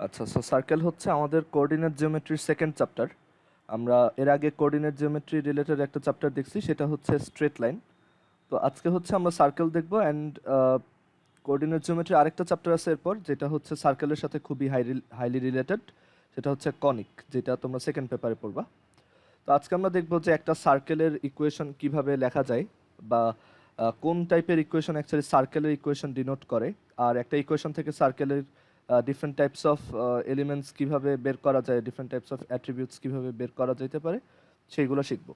আচ্ছা, so circle হচ্ছে আমাদের কোঅর্ডিনেট জিওমেট্রির সেকেন্ড চ্যাপ্টার। আমরা এর আগে কোঅর্ডিনেট জিওমেট্রি রিলেটেড একটা চ্যাপ্টার দেখছি, সেটা হচ্ছে স্ট্রেট লাইন। তো আজকে হচ্ছে আমরা সার্কেল দেখব অ্যান্ড কোঅর্ডিনেট জিওমেট্রি আরেকটা চ্যাপ্টার আছে এরপর, যেটা হচ্ছে সার্কেলের সাথে খুবই হাইলি রিলেটেড, সেটা হচ্ছে কনিক, যেটা তোমরা সেকেন্ড পেপারে পড়বা। তো আজকে আমরা দেখব যে একটা সার্কেলের ইকুয়েশন কিভাবে লেখা যায়, বা কোন টাইপের ইকুয়েশন অ্যাকচুয়ালি সার্কেলের ইকুয়েশন ডিনোট করে, আর একটা ইকুয়েশন থেকে সার্কেলের ডিফারেন্ট টাইপস অফ এলিমেন্টস কিভাবে বের করা যায়, ডিফারেন্ট টাইপস অফ অ্যাট্রিবিউটস কিভাবে বের করা যেতে পারে, সেইগুলো শিখব।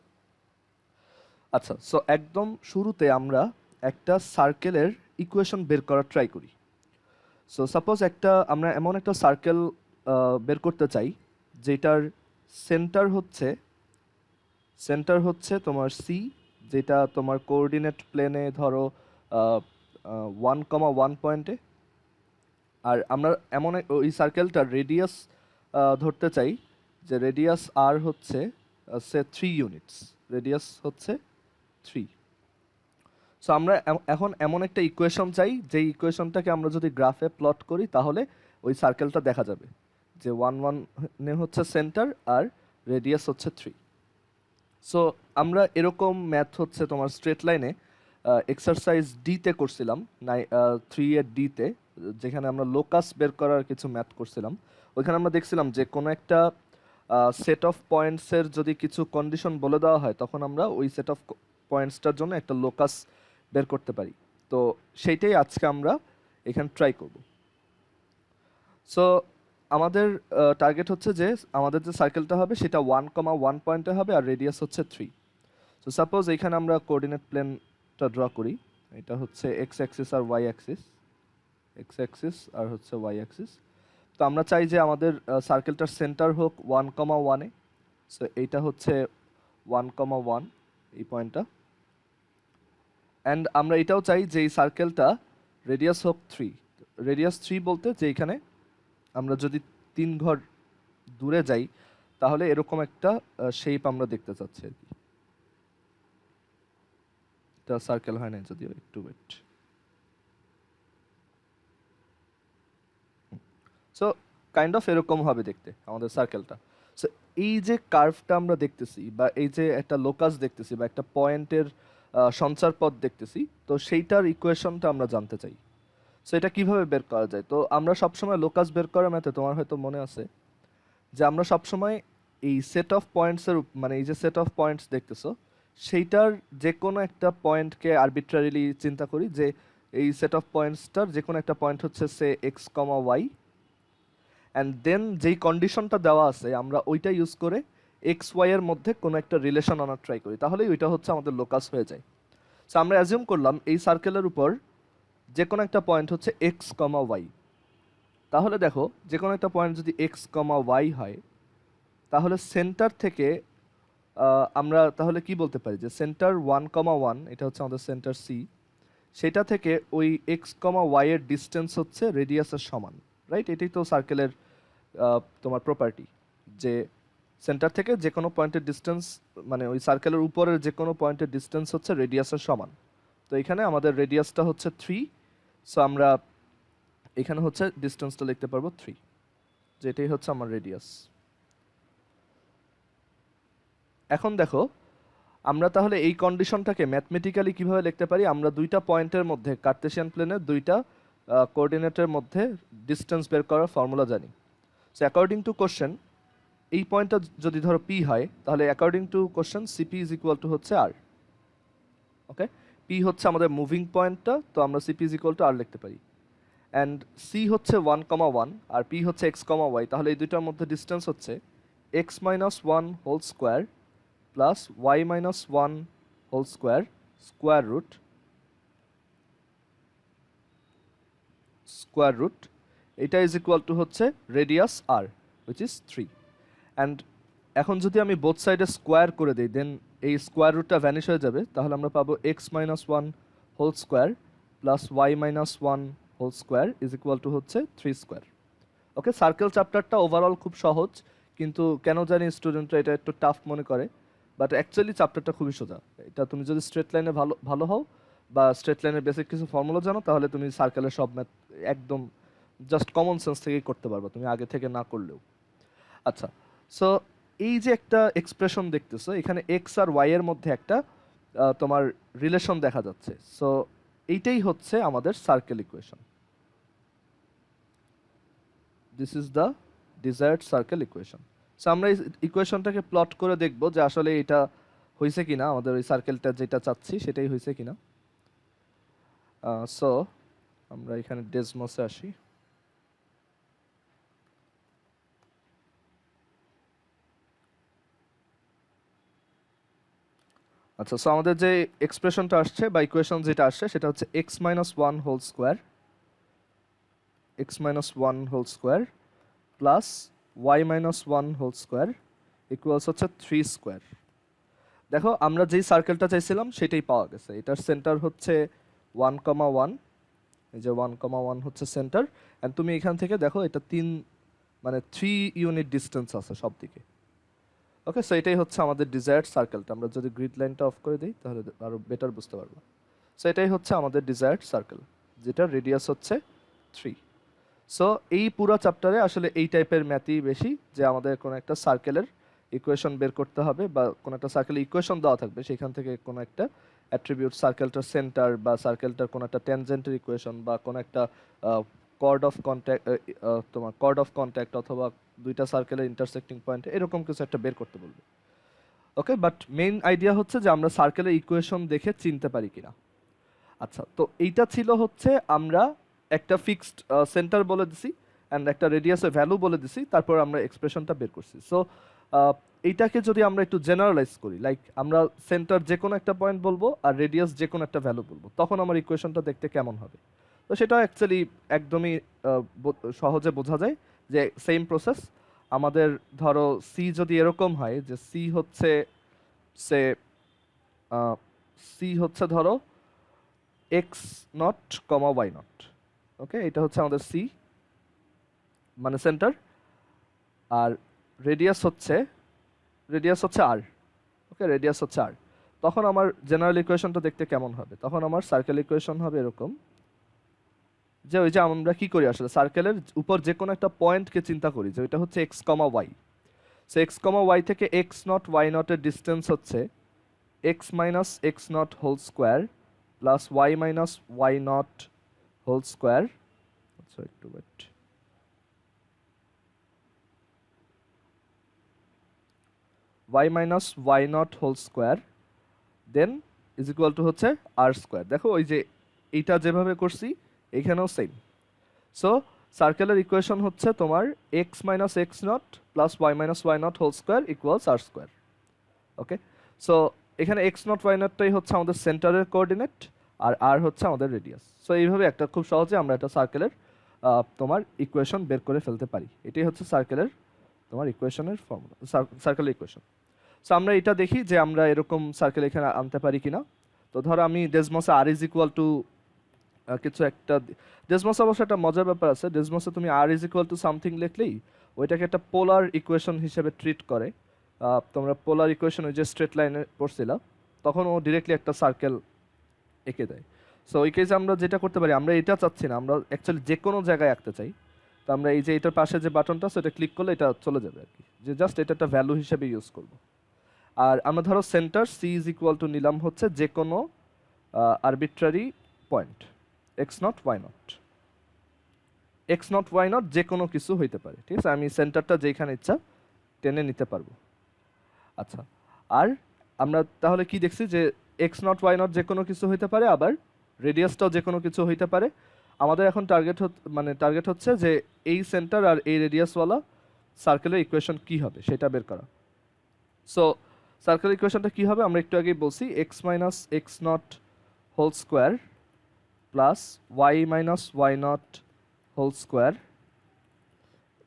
আচ্ছা, সো একদম শুরুতে আমরা একটা সার্কেলের ইকুয়েশন বের করার ট্রাই করি। সো সাপোজ আমরা এমন একটা সার্কেল বের করতে চাই যেটার সেন্টার হচ্ছে তোমার সি, যেটা তোমার কোঅর্ডিনেট প্লেনে ধরো 1,1 পয়েন্টে। আর আমরা ওই সার্কেলটার রেডিয়াস ধরতে চাই, যে রেডিয়াস আর হচ্ছে সে 3 ইউনিটস, রেডিয়াস হচ্ছে 3। সো আমরা এখন এমন একটা ইকুয়েশন চাই, যে ইকুয়েশনটাকে আমরা যদি গ্রাফে প্লট করি তাহলে ওই সার্কেলটা দেখা যাবে, যে 1,1 হচ্ছে সেন্টার আর রেডিয়াস হচ্ছে 3। সো আমরা এরকম ম্যাথ হচ্ছে তোমার স্ট্রেট লাইনে এক্সারসাইজ ডিতে করছিলাম, 3 এর ডিতে, যেখানে আমরা লোকাস বের করার কিছু ম্যাথ করছিলাম। ওইখানে আমরা দেখছিলাম যে কোনো একটা সেট অফ পয়েন্টসের যদি কিছু কন্ডিশন বলে দেওয়া হয়, তখন আমরা ওই সেট অফ পয়েন্টসটার জন্য একটা লোকাস বের করতে পারি। তো সেইটাই আজকে আমরা এখানে ট্রাই করব। সো আমাদের টার্গেট হচ্ছে যে আমাদের যে সার্কেলটা হবে সেটা 1,1 পয়েন্টে হবে আর রেডিয়াস হচ্ছে 3। সো সাপোজ এখানে আমরা কোঅর্ডিনেট প্লেনটা ড্র করি। এটা হচ্ছে এক্স অ্যাক্সিস আর ওয়াই অ্যাক্সিস, এক্স অ্যাক্সিস আর হচ্ছে ওয়াই অ্যাক্সিস। তো আমরা চাই যে আমাদের সার্কেলটার সেন্টার হোক 1,1-এ। সো এইটা হচ্ছে 1,1, এই পয়েন্টটা। অ্যান্ড আমরা এটাও চাই যে এই সার্কেলটা রেডিয়াস হোক 3। রেডিয়াস 3 বলতে যে এখানে আমরা যদি 3 ঘর দূরে যাই তাহলে এরকম একটা শেপ আমরা দেখতে চাচ্ছি আর কি। এটা সার্কেল হয় না যদিও, একটু ওয়েট। সো কাইন্ড অফ এরকম হবে দেখতে আমাদের সার্কেলটা। সো এই যে কার্ভটা আমরা দেখতেছি, বা এই যে একটা লোকাস দেখতেছি, বা একটা পয়েন্টের সঞ্চার পথ দেখতেছি, তো সেইটার ইকুয়েশনটা আমরা জানতে চাই। সো এটা কিভাবে বের করা যায়? তো আমরা সবসময় লোকাস বের করার ম্যাথে, তোমার হয়তো মনে আছে যে আমরা সবসময় এই সেট অফ পয়েন্টসের, মানে এই যে সেট অফ পয়েন্টস দেখতেছো, সেইটার যে কোনো একটা পয়েন্টকে আরবিট্রারিলি চিন্তা করি, যে এই সেট অফ পয়েন্টসটার যে কোনো একটা পয়েন্ট হচ্ছে সে x comma y, and then যেই কন্ডিশনটা দেওয়া আছে আমরা ওইটা ইউজ করে এক্স ওয়াই এর মধ্যে কোনো একটা রিলেশন আনার ট্রাই করি, তাহলেই ওইটা হচ্ছে আমাদের লোকাস হয়ে যায়। সো আমরা অ্যাজিউম করলাম এই সার্কেলের উপর যে কোনো একটা পয়েন্ট হচ্ছে এক্স কমা ওয়াই। তাহলে দেখো, যে কোনো একটা পয়েন্ট যদি এক্স কমা ওয়াই হয়, তাহলে সেন্টার থেকে আমরা তাহলে কি বলতে পারি, যে সেন্টার 1,1, এটা হচ্ছে আমাদের সেন্টার সি, সেটা থেকে ওই এক্স কমা ওয়াই এর ডিস্টেন্স হচ্ছে রেডিয়াসের সমান, রাইট? এটাই তো সার্কেলের তোমার প্রপার্টি, যে সেন্টার থেকে যে কোনো পয়েন্টের ডিস্টেন্স, মানে ওই সার্কেলের উপরের যে কোনো পয়েন্টের ডিস্টেন্স হচ্ছে রেডিয়াসের সমান। তো এখানে আমাদের রেডিয়াসটা হচ্ছে 3। সো আমরা এখানে হচ্ছে ডিস্টেন্সটা লিখতে পারবো 3, যেটাই হচ্ছে আমার রেডিয়াস। এখন দেখো, আমরা তাহলে এই কন্ডিশনটাকে ম্যাথমেটিক্যালি কিভাবে লিখতে পারি? আমরা দুইটা পয়েন্টের মধ্যে, কার্টেসিয়ান প্লেনের দুইটা কোঅর্ডিনেটের মধ্যে ডিস্টেন্স বের করার ফর্মুলা জানি। সো অ্যাকর্ডিং টু কোশ্চেন, এই পয়েন্টটা যদি ধরো পি হয়, তাহলে according to question CP is equal to হচ্ছে আর। ওকে, পি হচ্ছে আমাদের মুভিং পয়েন্টটা, তো আমরা CP is equal to R লিখতে পারি। অ্যান্ড সি হচ্ছে 1,1 আর পি হচ্ছে এক্স কমা ওয়াই, তাহলে এই দুইটার মধ্যে ডিস্টেন্স হচ্ছে x minus 1 whole square plus y minus 1 whole square square root, এটা ইজ ইকুয়াল টু হচ্ছে radius R, which is 3। And এখন যদি আমি বোথ সাইডে স্কোয়ার করে দিই, দেন এই স্কোয়ার রুটটা ভ্যানিশ হয়ে যাবে, তাহলে আমরা পাবো x minus 1 whole square plus y minus 1 whole square is equal to হচ্ছে 3 স্কোয়ার। ওকে, সার্কেল চ্যাপ্টারটা ওভারঅল খুব সহজ, কিন্তু কেন জানি স্টুডেন্টরা এটা একটু টাফ মনে করে, বাট অ্যাকচুয়ালি চ্যাপ্টারটা খুবই সোজা। এটা তুমি যদি স্ট্রেট লাইনে ভালো ভালো হও, বা স্ট্রেট লাইনের বেসিক কিছু ফর্মুলা জানো, তাহলে তুমি সার্কেলের সব ম্যাথ একদম জাস্ট কমন সেন্স থেকেই করতে পারবা তুমি আগে থেকে না করলেও। আচ্ছা, সো এই যে একটা এক্সপ্রেশন দেখতেছো এখানে এক্স আর ওয়াই এর মধ্যে একটা তোমার রিলেশন দেখা যাচ্ছে। সো এইটাই হচ্ছে আমাদের circle equation. This is the desired circle equation. So আমরা এই ইকুয়েশনটাকে প্লট করে দেখব যে আসলে এটা হয়েছে কিনা, আমাদের ওই সার্কেলটা যেটা চাচ্ছি সেটাই হয়েছে কিনা। সো আমরা এখানে ডেসমসে আসি। আচ্ছা, সো আমাদের যে এক্সপ্রেশনটা আসছে বা ইকুয়েশন যেটা আসছে সেটা হচ্ছে x minus one whole square, x minus one whole square plus y minus one whole square equals হচ্ছে 3 স্কোয়ার। দেখো আমরা যেই সার্কেলটা চাইছিলাম সেটাই পাওয়া গেছে। এটার সেন্টার হচ্ছে 1,1, এই যে 1,1 হচ্ছে সেন্টার। অ্যান্ড তুমি এখান থেকে দেখো এটা 3 ইউনিট ডিস্টেন্স আছে সব দিকে। ওকে, সো এটাই হচ্ছে আমাদের ডিজায়ার্ড সার্কেলটা। আমরা যদি গ্রিড লাইনটা অফ করে দিই তাহলে আরও বেটার বুঝতে পারবো। সো এটাই হচ্ছে আমাদের ডিজায়ার্ড সার্কেল, যেটার রেডিয়াস হচ্ছে 3। সো এই পুরো চ্যাপ্টারে আসলে এই টাইপের ম্যাথই বেশি, যে আমাদের কোনো একটা সার্কেলের ইকুয়েশন বের করতে হবে বা কোনো একটা সার্কেলের ইকুয়েশন দেওয়া থাকবে, সেখান থেকে কোনো একটা অ্যাট্রিবিউট, সার্কেলটার সেন্টার বা সার্কেলটার কোনো একটা ট্যানজেন্টের ইকুয়েশন বা কোনো একটা কর্ড অফ কন্ট্যাক্ট, তোমার কর্ড অফ কন্ট্যাক্ট অথবা দুইটা সার্কেলের ইন্টারসেক্টিং পয়েন্ট, এরকম কিছু একটা বের করতে বলবে। ওকে, বাট মেইন আইডিয়া হচ্ছে যে আমরা সার্কেলের ইকুয়েশন দেখে চিনতে পারি কিনা। আচ্ছা, তো এইটা ছিল হচ্ছে আমরা একটা ফিক্সড সেন্টার বলে দিছি অ্যান্ড একটা রেডিয়াসের ভ্যালু বলে দিছি, তারপর আমরা এক্সপ্রেশনটা বের করছি। সো এইটাকে যদি আমরা একটু জেনারেলাইজ করি, লাইক আমরা সেন্টার যে কোনো একটা পয়েন্ট বলবো আর রেডিয়াস যে কোনো একটা ভ্যালু বলবো, তখন আমার ইকুয়েশনটা দেখতে কেমন হবে। তো সেটা অ্যাকচুয়ালি একদমই সহজে বোঝা যায় যে সেম প্রসেস। আমাদের ধরো সি যদি এরকম হয় যে সি হচ্ছে সে সি হচ্ছে ধরো x naught comma y naught. Okay, এটা হচ্ছে আমাদের সি মানে সেন্টার, আর রেডিয়াস হচ্ছে আর। ওকে, রেডিয়াস হচ্ছে আর। তখন আমার জেনারেল ইকুয়েশনটা দেখতে কেমন হবে? তখন আমার সার্কেল ইকুয়েশন হবে এরকম, যে ওই যে আমরা কি করি আসলে সার্কেলের উপর যে কোনো একটা পয়েন্টকে চিন্তা করি যে ওইটা হচ্ছে x comma y. So x comma y থেকে এক্স নট ওয়াই নটের ডিস্টেন্স হচ্ছে x minus x naught whole square plus y minus y naught whole square. আচ্ছা, একটু wait. Y minus y naught whole square then is equal to হচ্ছে আর square. দেখো ওই যে এইটা যেভাবে করছি এইখানেও সেম। সো সার্কেলের ইকুয়েশন হচ্ছে তোমার x minus x naught plus y minus y naught whole square equals R square. Okay, so এখানে এক্স নট ওয়াই নটটাই হচ্ছে আমাদের সেন্টারের কোঅর্ডিনেট আর আর হচ্ছে আমাদের রেডিয়াস। সো এইভাবে একটা খুব সহজে আমরা একটা সার্কেলের তোমার ইকুয়েশন বের করে ফেলতে পারি। এটাই হচ্ছে সার্কেলের তোমার ইকুয়েশনের ফর্মুলা, সার্কেলের ইকুয়েশন। সো আমরা এটা দেখি যে আমরা এরকম সার্কেল এখানে আনতে পারি কিনা। তো ধরো আমি ডেসমসে আর ইজ ইকুয়াল টু কিছু একটা, ডেসমসে অবশ্য একটা মজার ব্যাপার আছে। ডেসমসে তুমি আর ইজ ইকুয়াল টু সামথিং লিখলেই ওইটাকে একটা পোলার ইকুয়েশন হিসেবে ট্রিট করে। তোমরা পোলার ইকুয়েশন ওই যে স্ট্রেট লাইনে পড়ছিলা, তখন ও ডিরেক্টলি একটা সার্কেল এঁকে দেয়। সো ওই কেসে আমরা যেটা করতে পারি, আমরা এটা চাচ্ছি না, আমরা অ্যাকচুয়ালি যে কোনো জায়গায় আঁকতে চাই। তো আমরা এই যে এটার পাশে যে বাটনটা আছে এটা ক্লিক করলে এটা চলে যাবে আর কি, যে জাস্ট এটা একটা ভ্যালু হিসেবে ইউজ করব। আর আমরা ধরো centre C is equal to নিলাম হচ্ছে যে কোনো arbitrary point x naught y naught, x naught y naught যে কোনো কিছু হইতে পারে। ঠিক আছে, আমি সেন্টারটা যেখানে ইচ্ছা টেনে নিতে পারবো। আচ্ছা, আর আমরা তাহলে কি দেখছি যে এক্স নট ওয়াই নট যে কোনো কিছু হইতে পারে, আবার রেডিয়াসটাও যে কোনো কিছু হইতে পারে। আমাদের এখন টার্গেট হচ্ছে যে এই সেন্টার আর এই রেডিয়াসওয়ালা সার্কেলের ইকুয়েশন কি হবে সেটা বের করা। সো সার্কেল ইকুয়েশনটা কী হবে আমরা একটু আগেই বলছি, x minus x naught whole square plus y minus y naught whole square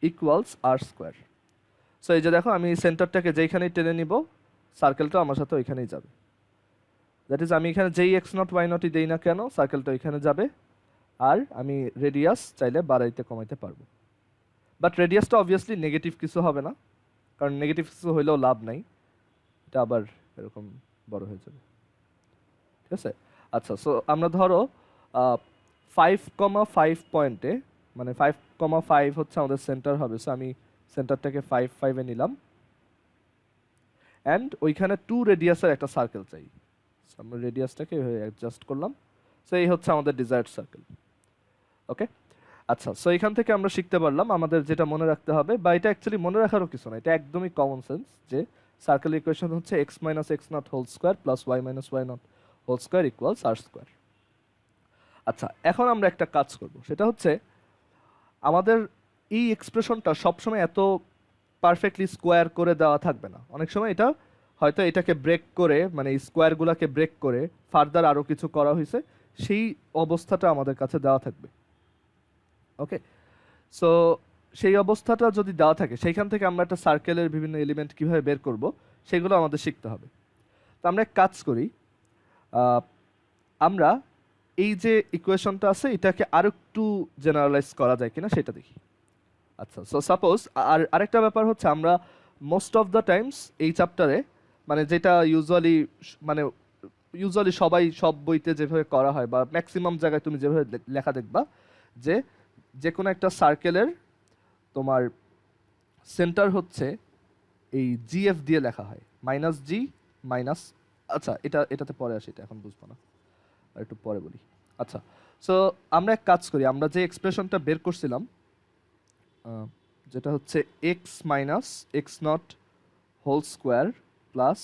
equals R square. So এই যে দেখো আমি সেন্টারটাকে যেইখানেই টেনে নিব সার্কেলটা আমার সাথে ওইখানেই যাবে। দ্যাট ইজ আমি এখানে যেই এক্স নট ওয়াই নটই দেই না কেন সার্কেলটা ওইখানে যাবে। আর আমি রেডিয়াস চাইলে বাড়াইতে কমাইতে পারবো, বাট রেডিয়াসটা অবভিয়াসলি নেগেটিভ কিছু হবে না, কারণ নেগেটিভ কিছু হইলেও লাভ নাই, এটা আবার এরকম বড় হয়ে যাবে। ঠিক আছে, আচ্ছা, সো আমরা ধরো 5,5 পয়েন্টে মানে 5,5 হচ্ছে আমাদের সেন্টার হবে, সো আমি সেন্টারটাকে 5 নিলাম, অ্যান্ড ওইখানে 2 রেডিয়াসের একটা সার্কেল চাই। সো আমরা রেডিয়াসটাকে এভাবে অ্যাডজাস্ট করলাম। সো এই হচ্ছে আমাদের ডিজায়ার্ড সার্কেল। ওকে, আচ্ছা, সো এখান থেকে আমরা শিখতে পারলাম আমাদের যেটা মনে রাখতে হবে, বা এটা অ্যাকচুয়ালি মনে রাখারও কিছু না, এটা একদমই কমন সেন্স, যে সার্কেল ইকুয়েশন হচ্ছে x minus x naught whole square plus y minus y naught whole square equals R square. আচ্ছা, এখন আমরা একটা কাজ করব, সেটা হচ্ছে আমাদের এই এক্সপ্রেশনটা সবসময় এত পারফেক্টলি স্কোয়ার করে দেওয়া থাকবে না, অনেক সময় এটা হয়তো এটাকে ব্রেক করে, মানে এই স্কোয়ারগুলোকে ব্রেক করে ফার্দার আরও কিছু করা হয়েছে, সেই অবস্থাটা আমাদের কাছে দেওয়া থাকবে। ওকে, সো সেই অবস্থাটা যদি দেওয়া থাকে, সেইখান থেকে আমরা একটা সার্কেলের বিভিন্ন এলিমেন্ট কীভাবে বের করব সেগুলো আমাদের শিখতে হবে। তো আমরা এক কাজ করি, আমরা এই যে ইকুয়েশনটা আছে এটাকে আরও একটু জেনারেলাইজ করা যায় কিনা সেটা দেখি। আচ্ছা, সো সাপোজ, আরেকটা ব্যাপার হচ্ছে আমরা মোস্ট অফ দ্য টাইমস এই চ্যাপ্টারে, মানে যেটা ইউজুয়ালি সবাই সব বইতে যেভাবে করা হয় বা ম্যাক্সিমাম জায়গায় তুমি যেভাবে লেখা দেখবা, যে কোনো একটা সার্কেলের তোমার সেন্টার হচ্ছে এই জিএফ দিয়ে লেখা হয়, মাইনাস জি মাইনাস, আচ্ছা এটাতে পরে আসি, এটা এখন বুঝবো না, আর একটু পরে বলি। আচ্ছা, সো আমরা এক কাজ করি, আমরা যে এক্সপ্রেশনটা বের করছিলাম, যেটা হচ্ছে x minus x naught whole square plus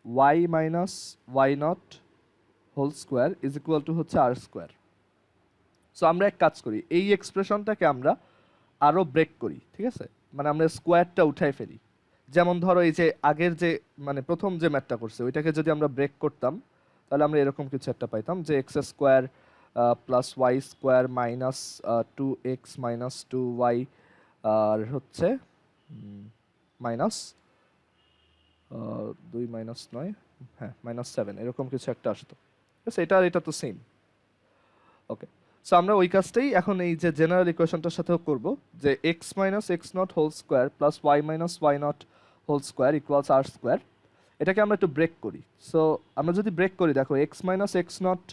y minus y naught whole square is equal to হচ্ছে আর স্কোয়ার। সো আমরা এক কাজ করি, এই এক্সপ্রেশনটাকে আমরা আরও ব্রেক করি, ঠিক আছে, মানে আমরা স্কোয়ারটা উঠাই ফেলি। যেমন ধরো এই যে আগের যে, মানে প্রথম যে ম্যাথটা করছে ওইটাকে যদি আমরা ব্রেক করতাম, তাহলে আমরা এরকম কিছু একটা পাইতাম, যে x square plus y square minus 2x minus 2y আর হচ্ছে মাইনাস 2 মাইনাস 9, হ্যাঁ মাইনাস 7, এরকম কিছু একটা আসতো। ঠিক আছে, এটা তো সেম। ওকে, সো আমরা ওই কাজটাই এখন এই যে জেনারেল ইকুয়েশনটার সাথেও করব, যে x minus x naught whole square plus y minus y naught whole square equals R square. এটাকে আমরা একটু ব্রেক করি। সো আমরা যদি ব্রেক করি, দেখো x minus x naught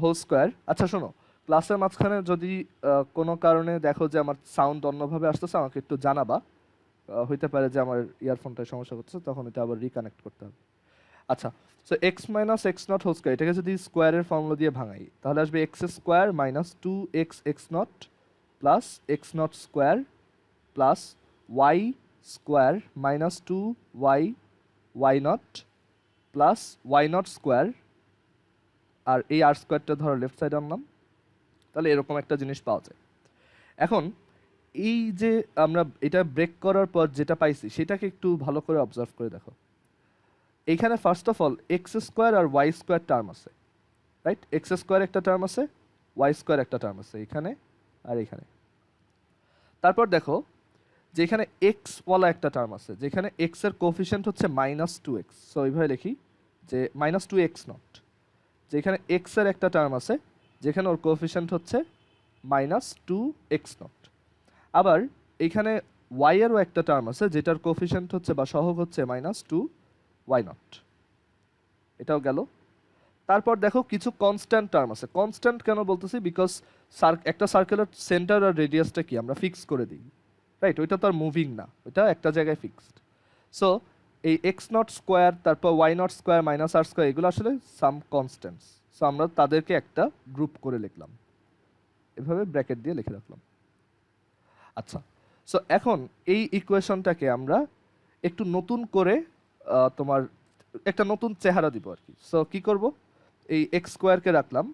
whole square. আচ্ছা শোনো, ক্লাসের মাঝখানে যদি কোনো কারণে দেখো যে আমার সাউন্ড অন্যভাবে আসতেছে, আমাকে একটু জানাবা, হইতে পারে যে আমার ইয়ারফোনটায় সমস্যা হচ্ছে, তখন এটা আবার রিকানেক্ট করতে হবে। আচ্ছা, so x minus x naught whole square, এটাকে যদি স্কোয়ারের ফর্মুলা দিয়ে ভাঙাই, তাহলে আসবে x square minus 2x x naught plus x naught square plus y square minus 2y y naught plus y naught square, আর এই আর স্কোয়ারটা ধরো লেফট সাইডে আনলাম, তাহলে এরকম একটা জিনিস পাওয়া যায়। এখন এই যে আমরা এটা ব্রেক করার পর যেটা পাইছি সেটাকে একটু ভালো করে অবজার্ভ করে দেখো। এইখানে first of all x square আর ওয়াই স্কোয়ার টার্ম আছে, রাইট? এক্স স্কোয়ার একটা টার্ম আছে, ওয়াই স্কোয়ার একটা টার্ম আছে এখানে আর এখানে। তারপর দেখো যে এখানে এক্স ওয়ালা একটা টার্ম আছে, যেখানে এক্স এর কোফিশিয়েন্ট হচ্ছে -2x। সো এইভাবে লিখি যে -2x নট। যেখানে এক্স এর একটা টার্ম আছে যেখানে ওর কোফিশিয়েন্ট হচ্ছে -2x নট। আবার এইখানে ওয়াই এরও একটা টার্ম আছে যেটার কোফিশিয়েন্ট হচ্ছে বা সহগ হচ্ছে -2y নট। এটাও গেল। তারপর দেখো কিছু কনস্ট্যান্ট টার্ম আছে। কনস্ট্যান্ট কেন বলতেছি? বিকজ একটা সার্কেলের সেন্টার আর রেডিয়াসটা কি আমরা ফিক্স করে দিই, রাইট? ওইটা তো আর মুভিং না, ওইটা একটা জায়গায় ফিক্সড। সো এই এক্স নট স্কোয়ার, তারপর ওয়াই নট স্কোয়ার মাইনাস আর স্কোয়ার, এগুলো আসলে সাম কনস্ট্যান্টস। সো আমরা তাদেরকে একটা গ্রুপ করে লিখলাম, এভাবে ব্র্যাকেট দিয়ে লিখে রাখলাম। আচ্ছা, সো এখন এই ইকুয়েশনটাকে আমরা একটু নতুন করে তোমার একটা নতুন চেহারা দিব আর কি। সো কী করব? এই এক্স স্কোয়ারকে রাখলাম,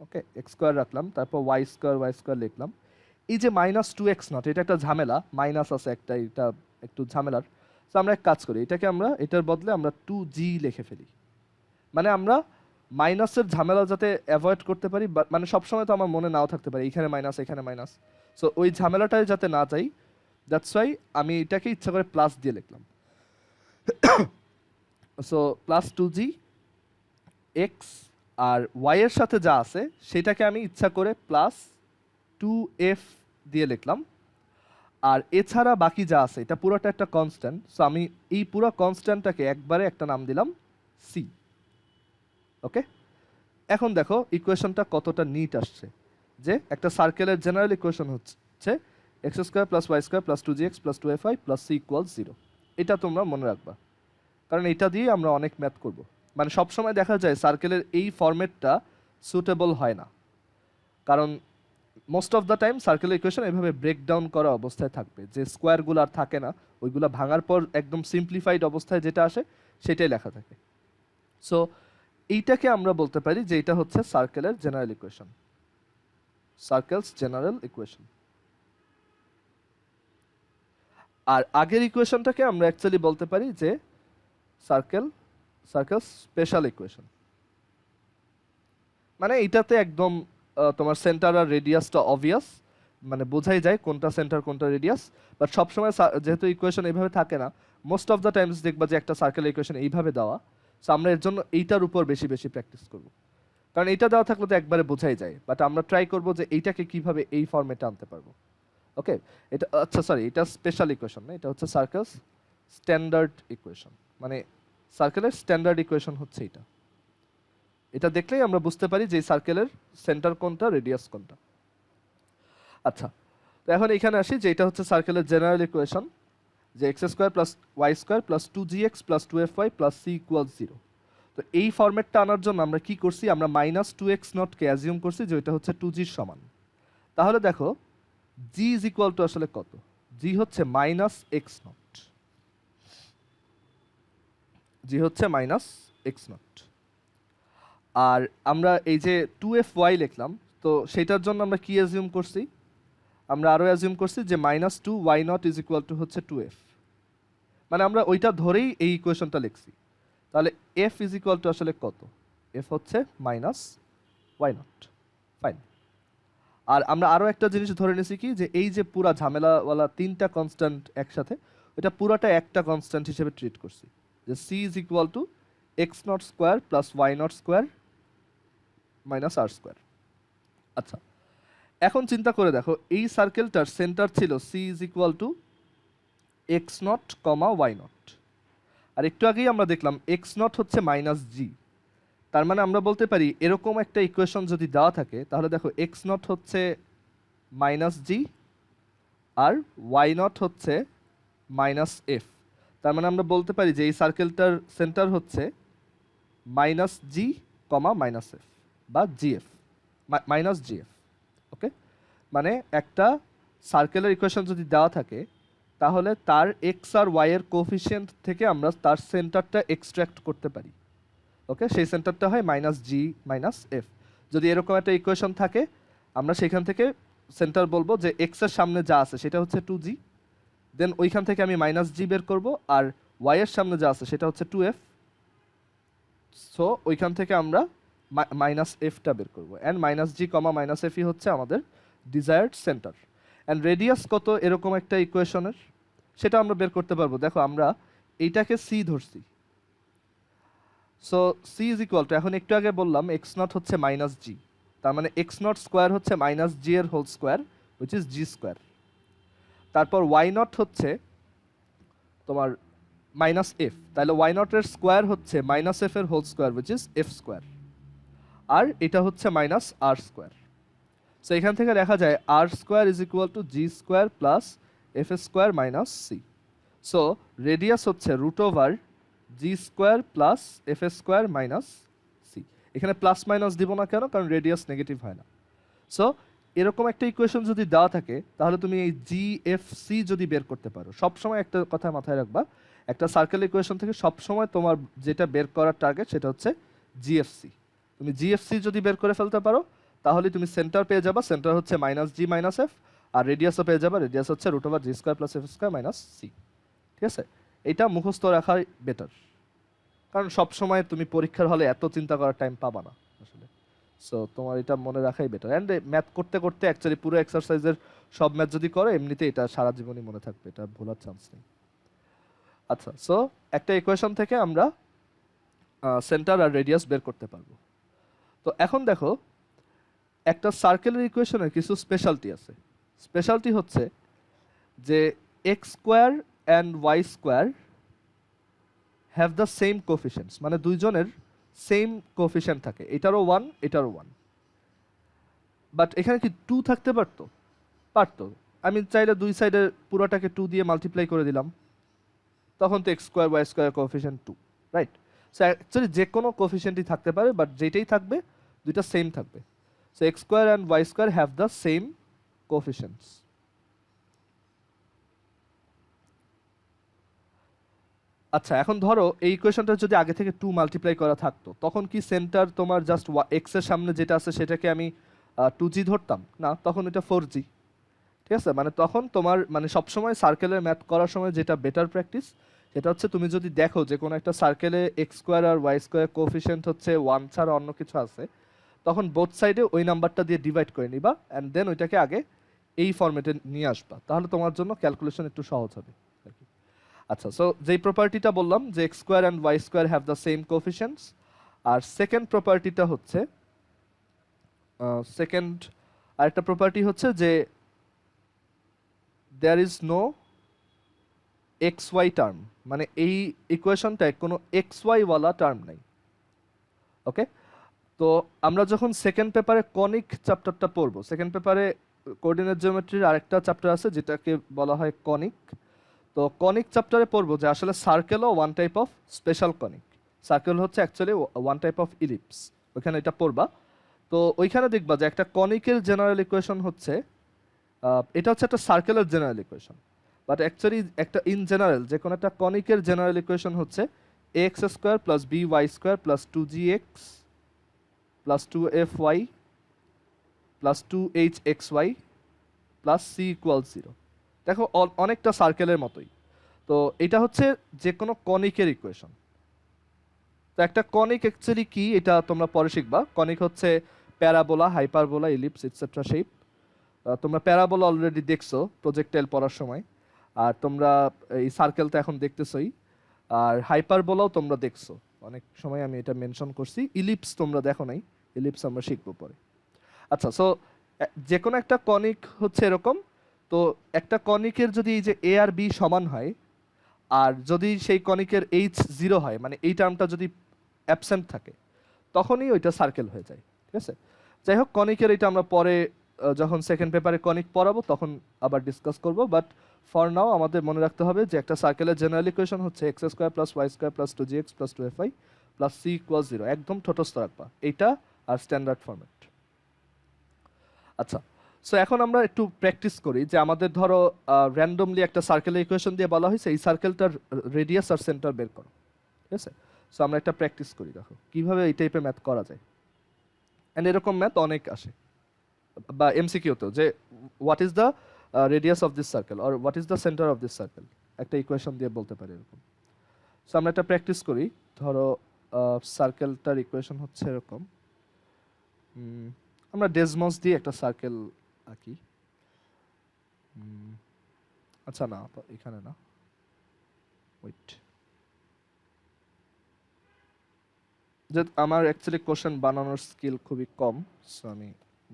ওকে, এক্স স্কোয়ার রাখলাম, তারপর ওয়াই স্কোয়ার লিখলাম। এই যে -2x নট, এটা একটা ঝামেলা, মাইনাস আছে একটা, এটা একটু ঝামেলার। তো আমরা এক কাজ করি, এটার বদলে আমরা 2g লিখে ফেলি। মানে আমরা মাইনাসের ঝামেলা যাতে অ্যাভয়েড করতে পারি, মানে সবসময় তো আমার মনে নাও থাকতে পারে এখানে মাইনাস এখানে মাইনাস। সো ওই ঝামেলাটাই যাতে না যাই, দ্যাটস ওয়াই আমি এটাকে ইচ্ছা করে প্লাস দিয়ে লিখলাম। সো +2g এক্স আর ওয়াই এর সাথে যা আছে সেটাকে আমি ইচ্ছা করে +2f দিয়ে লিখলাম। আর এছাড়া বাকি যা আছে এটা পুরোটা একটা কনস্ট্যান্ট। সো আমি এই পুরো কনস্ট্যান্টটাকে একবারে একটা নাম দিলাম সি। ওকে, এখন দেখো ইকুয়েশনটা কতটা নিট আসছে। যে একটা সার্কেলের জেনারেল ইকুয়েশন হচ্ছে x square plus y square plus 2gx plus 2fy plus c equal 0। এটা তোমরা মনে রাখবা, কারণ এটা দিয়ে আমরা অনেক ম্যাথ করব। মানে সবসময় দেখা যায় সার্কেলের এই ফরম্যাটটা সুটেবল হয় না, কারণ মোস্ট অফ দ্য টাইম সার্কেলের ইকুয়েশন এভাবে ব্রেকডাউন করা অবস্থায় থাকবে, যে স্কোয়ারগুলো আর থাকে না, ওইগুলো ভাঙার পর একদম সিম্পলিফাইড অবস্থায় যেটা আসে সেটাই লেখা থাকে। সো এইটাকে আমরা বলতে পারি যে এটা হচ্ছে সার্কেলের general equation, circle's general equation. আর আগের ইকুয়েশনটাকে আমরা অ্যাকচুয়ালি বলতে পারি যে সার্কেল স্পেশাল ইকুয়েশন। মানে এটাতে একদম তোমার সেন্টার আর রেডিয়াসটা অবভিয়াস, মানে বোঝাই যায় কোনটা সেন্টার কোনটা রেডিয়াস। বাট সবসময় যেহেতু ইকুয়েশন এইভাবে থাকে না, মোস্ট অফ দ্য টাইমস দেখবা যে একটা সার্কেল ইকুয়েশন এইভাবে দেওয়া, সো আমরা এর জন্য এইটার উপর বেশি বেশি প্র্যাকটিস করব, কারণ এইটা দেওয়া থাকলে তো একবারে বোঝাই যায়। বাট আমরা ট্রাই করব যে এইটাকে কিভাবে এই ফর্মেটে আনতে পারবো। ওকে, এটা আচ্ছা সরি, এটা স্পেশাল ইকুয়েশন না, এটা হচ্ছে সার্কেলস স্ট্যান্ডার্ড ইকুয়েশন। মানে সার্কেলের স্ট্যান্ডার্ড ইকুয়েশন হচ্ছে এটা। এটা দেখলেই আমরা বুঝতে পারি যে সার্কেলের সেন্টার কোনটা, রেডিয়াস কোনটা। আচ্ছা, তো এখন এখানে আসি যে এটা হচ্ছে সার্কেলের জেনারেল ইকুয়েশন, যে x square plus y square plus 2gx plus 2fy plus c equal 0। তো এই ফরম্যাটটা আনার জন্য আমরা কি করছি, আমরা মাইনাস 2x নটকে অ্যাজিউম করছি যে এটা হচ্ছে 2gর সমান। তাহলে দেখো g ইজ ইকুয়াল টু আসলে কত, g হচ্ছে মাইনাস এক্স নট, g হচ্ছে মাইনাস এক্স নট। আর আমরা এই যে 2fy লিখলাম, তো সেটার জন্য আমরা কি অ্যাজিউম করছি, আমরা আরও অ্যাজিউম করছি যে minus 2y not is equal to হচ্ছে 2f। মানে আমরা ওইটা ধরেই এই ইকুয়েশনটা লিখছি। তাহলে f ইজ ইকুয়াল টু আসলে কত, f হচ্ছে মাইনাস ওয়াই নট। ফাইন। আর আমরা আরও একটা জিনিস ধরে নিয়েছি কি, যে এই যে পুরা ঝামেলাওয়ালা তিনটা কনস্ট্যান্ট একসাথে, ওইটা পুরাটা একটা কনস্ট্যান্ট হিসেবে ট্রিট করছি, যে c is equal to x naught square plus y naught square minus R square. আচ্ছা, এখন চিন্তা করে দেখো এই সার্কেলটার সেন্টার ছিল c is equal to x naught comma y naught, আর একটু আগেই আমরা দেখলাম এক্স নট হচ্ছে মাইনাস জি। তার মানে আমরা বলতে পারি এরকম একটা ইকুয়েশন যদি দেওয়া থাকে, তাহলে দেখো এক্স নট হচ্ছে মাইনাস জি আর ওয়াই নট হচ্ছে মাইনাস এফ। তার মানে আমরা বলতে পারি যে এই সার্কেলটার সেন্টার হচ্ছে minus g comma minus f বা জিএফ, মাইনাস জিএফ। ওকে, মানে একটা সার্কেলের ইকুয়েশন যদি দেওয়া থাকে, তাহলে তার এক্স আর ওয়াই এর কোফিশিয়েন্ট থেকে আমরা তার সেন্টারটা এক্সট্র্যাক্ট করতে পারি। ওকে, সেই সেন্টারটা হয় মাইনাস জি মাইনাস এফ। যদি এরকম একটা ইকুয়েশন থাকে, আমরা সেখান থেকে সেন্টার বলবো যে এক্স এর সামনে যা আছে সেটা হচ্ছে 2g, দেন ওইখান থেকে আমি মাইনাস জি বের করব, আর ওয়াই এর সামনে যা আছে সেটা হচ্ছে 2f, সো ওইখান থেকে আমরা মাইনাস এফটা বের করবো। And minus g comma minus FE হচ্ছে আমাদের ডিজায়ার্ড সেন্টার। অ্যান্ড রেডিয়াস কত এরকম একটা ইকুয়েশনের, সেটা আমরা বের করতে পারবো। দেখো আমরা এইটাকে সি ধরছি, so c is equal to, এখন একটু আগে বললাম এক্স নট হচ্ছে মাইনাস জি, তার মানে এক্স নট স্কোয়ার হচ্ছে মাইনাস জি এর whole square which is g square. তারপর ওয়াই নট হচ্ছে তোমার মাইনাস এফ, তাহলে ওয়াই নটের স্কোয়ার হচ্ছে মাইনাস এফ এর whole square which is f square, আর এটা হচ্ছে মাইনাস আর স্কোয়ার। সো এখান থেকে দেখা যায় r square is equal to g square plus f square minus c. So radius হচ্ছে root over g square plus f square minus c. এখানে plus minus দিব না কেন, কারণ রেডিয়াস নেগেটিভ হয় না। সো এরকম একটা ইকুয়েশন যদি দেওয়া থাকে, তাহলে তুমি এই জি এফ সি যদি বের করতে পারো, সবসময় একটা কথা মাথায় রাখবা, একটা সার্কেল ইকুয়েশন থেকে সবসময় তোমার যেটা বের করার টার্গেট সেটা হচ্ছে জিএফসি। তুমি জিএফসি যদি বের করে ফেলতে পারো, তাহলে তুমি সেন্টার পেয়ে যাবা, সেন্টার হচ্ছে মাইনাস জি মাইনাস এফ, আর রেডিয়াসও পেয়ে যাবা, রেডিয়াস হচ্ছে root over g square plus f square minus c. ঠিক আছে, এটা মুখস্থ রাখাই বেটার, কারণ সবসময় তুমি পরীক্ষার হলে এত চিন্তা করার টাইম পাবা না আসলে। সো তোমার এটা মনে রাখাই বেটার। অ্যান্ড ম্যাথ করতে করতে অ্যাকচুয়ালি পুরো এক্সারসাইজের সব ম্যাথ যদি করো, এমনিতে এটা সারা জীবনই মনে থাকবে, এটা ভোলার চান্স নেই। আচ্ছা, সো একটা ইকুয়েশন থেকে আমরা সেন্টার আর রেডিয়াস বের করতে পারবো। তো এখন দেখো একটা সার্কেলের ইকুয়েশনের কিছু স্পেশালিটি আছে। স্পেশালিটি হচ্ছে যে x square and y square have the same coefficients, মানে দুইজনের সেম কোফিশিয়েন্ট থাকে, এটারও ওয়ান এটারও ওয়ান। বাট এখানে কি 2 থাকতে পারতো? পারতো। আমি চাইলে দুই সাইডের পুরোটাকে 2 দিয়ে মাল্টিপ্লাই করে দিলাম, তখন তো x square y square coefficient 2, right? So actually যে কোনো কোএফিসিয়েন্টই থাকতে পারে, বাট যেটাই থাকবে দুইটা সেম থাকবে। So x square and y square have the same coefficients. আচ্ছা, এখন ধরো এই ইকুয়েশনটা যদি আগে থেকে 2 মাল্টিপ্লাই করা থাকতো, তখন কি সেন্টার তোমার জাস্ট এক্স এর সামনে যেটা আছে সেটাকে আমি 2g ধরতাম? না, তখন এটা 4g। ঠিক আছে, মানে তখন তোমার মানে সবসময় সার্কেলের ম্যাথ করার সময় যেটা বেটার প্র্যাকটিস, সেটা হচ্ছে তুমি যদি দেখো যে কোনো একটা সার্কেলে এক্স স্কোয়ার আর ওয়াই স্কোয়ার কোএফিসিয়েন্ট হচ্ছে 1 ছাড়া অন্য কিছু আছে, তখন বোথ সাইডে ওই নাম্বারটা দিয়ে ডিভাইড করে নিবা অ্যান্ড দেন ওইটাকে আগে এই ফরম্যাটে নিয়ে আসবা, তাহলে তোমার জন্য ক্যালকুলেশন একটু সহজ হবে আর কি। আচ্ছা, সো যেই প্রপার্টিটা বললাম যে x square and y square have the same coefficients, আর সেকেন্ড প্রপার্টিটা হচ্ছে সেকেন্ড আরেকটা প্রপার্টি হচ্ছে যে there is no x y term, মানে এই ইকুয়েশনটায় কোনো এক্স ওয়াই ওয়ালা টার্ম নাই। ওকে, তো আমরা যখন সেকেন্ড পেপারে কনিক চ্যাপ্টারটা পড়বো, সেকেন্ড পেপারে কোঅর্ডিনেট জিওমেট্রির আরেকটা চ্যাপ্টার আছে যেটাকে বলা হয় কনিক। তো কনিক চ্যাপ্টারে পড়বো যে আসলে সার্কেলও one type of special conic. Circle হচ্ছে actually one type of ellipse, ওইখানে এটা পড়বা। তো ওইখানে দেখবা যে একটা কনিকের জেনারেল ইকুয়েশন হচ্ছে এটা হচ্ছে একটা সার্কেলের জেনারেল ইকুয়েশন, বাট অ্যাকচুয়ালি একটা ইন জেনারেল যে কোনো একটা কনিকের জেনারেল ইকুয়েশন হচ্ছে x square plus b y square plus 2gx plus 2fy plus 2hxy plus c equal 0। দেখো অনেকটা সার্কেলের মতোই। তো এটা হচ্ছে যে কোনো কনিকের ইকুয়েশন। তো একটা কনিক অ্যাকচুয়ালি কি এটা তোমরা পরে শিখবা। কনিক হচ্ছে parabola, hyperbola, ellipse etcetera shape. তোমরা প্যারাবোলা অলরেডি দেখছো প্রজেক্টাইল পড়ার সময়, আর তোমরা এই সার্কেল তো এখন দেখতেছোই, আর হাইপারবোলাও তোমরা দেখছো অনেক সময়, আমি এটা মেনশন করছি। ইলিপস তোমরা দেখো নাই, ইলিপস আমরা শিখবো পরে। আচ্ছা, সো যে কোনো একটা কনিক হচ্ছে এরকম। তো একটা কনিকের যদি এই যে এ আর বি সমান হয়, আর যদি সেই কনিকের এইচ 0 হয়, মানে এই টার্মটা যদি অ্যাবসেন্ট থাকে, তখনই ওইটা সার্কেল হয়ে যায়। ঠিক আছে, যাই হোক, কনিকের এটা আমরা পরে যখন সেকেন্ড পেপারে কনিক পড়াবো তখন আবার ডিসকাস করব। বাট ফর নাও আমাদের মনে রাখতে হবে যে একটা সার্কেলের জেনারেল ইকুয়েশন হচ্ছে x square plus y square plus 2gx plus 2fy plus c equal 0, একদম ঠোঁটস্থ রাখবা এইটা, আর স্ট্যান্ডার্ড ফরম্যাট। আচ্ছা, সো এখন আমরা একটু প্র্যাকটিস করি যে আমাদের ধরো র্যান্ডমলি একটা সার্কেলের ইকুয়েশন দিয়ে বলা হয়েছে এই সার্কেলটার রেডিয়াস আর সেন্টার বের করো। ঠিক আছে, সো আমরা একটা প্র্যাকটিস করি, দেখো কিভাবে এই টাইপের ম্যাথ করা যায়। অ্যান্ড এরকম ম্যাথ অনেক আসে বা এমসিকিউতেও, যে what is the radius of this circle or what is the centre of this circle, একটা ইকুয়েশন দিয়ে বলতে পারি এরকম। সো আমরা একটা প্র্যাকটিস করি। ধরো সার্কেলটার ইকুয়েশন হচ্ছে এরকম, আমরা ডেসমস দিয়ে একটা সার্কেল আঁকি। আচ্ছা, না এখানে না, ওয়েট, যে আমার অ্যাকচুয়ালি কোশ্চেন বানানোর স্কিল খুবই কম, সো আমি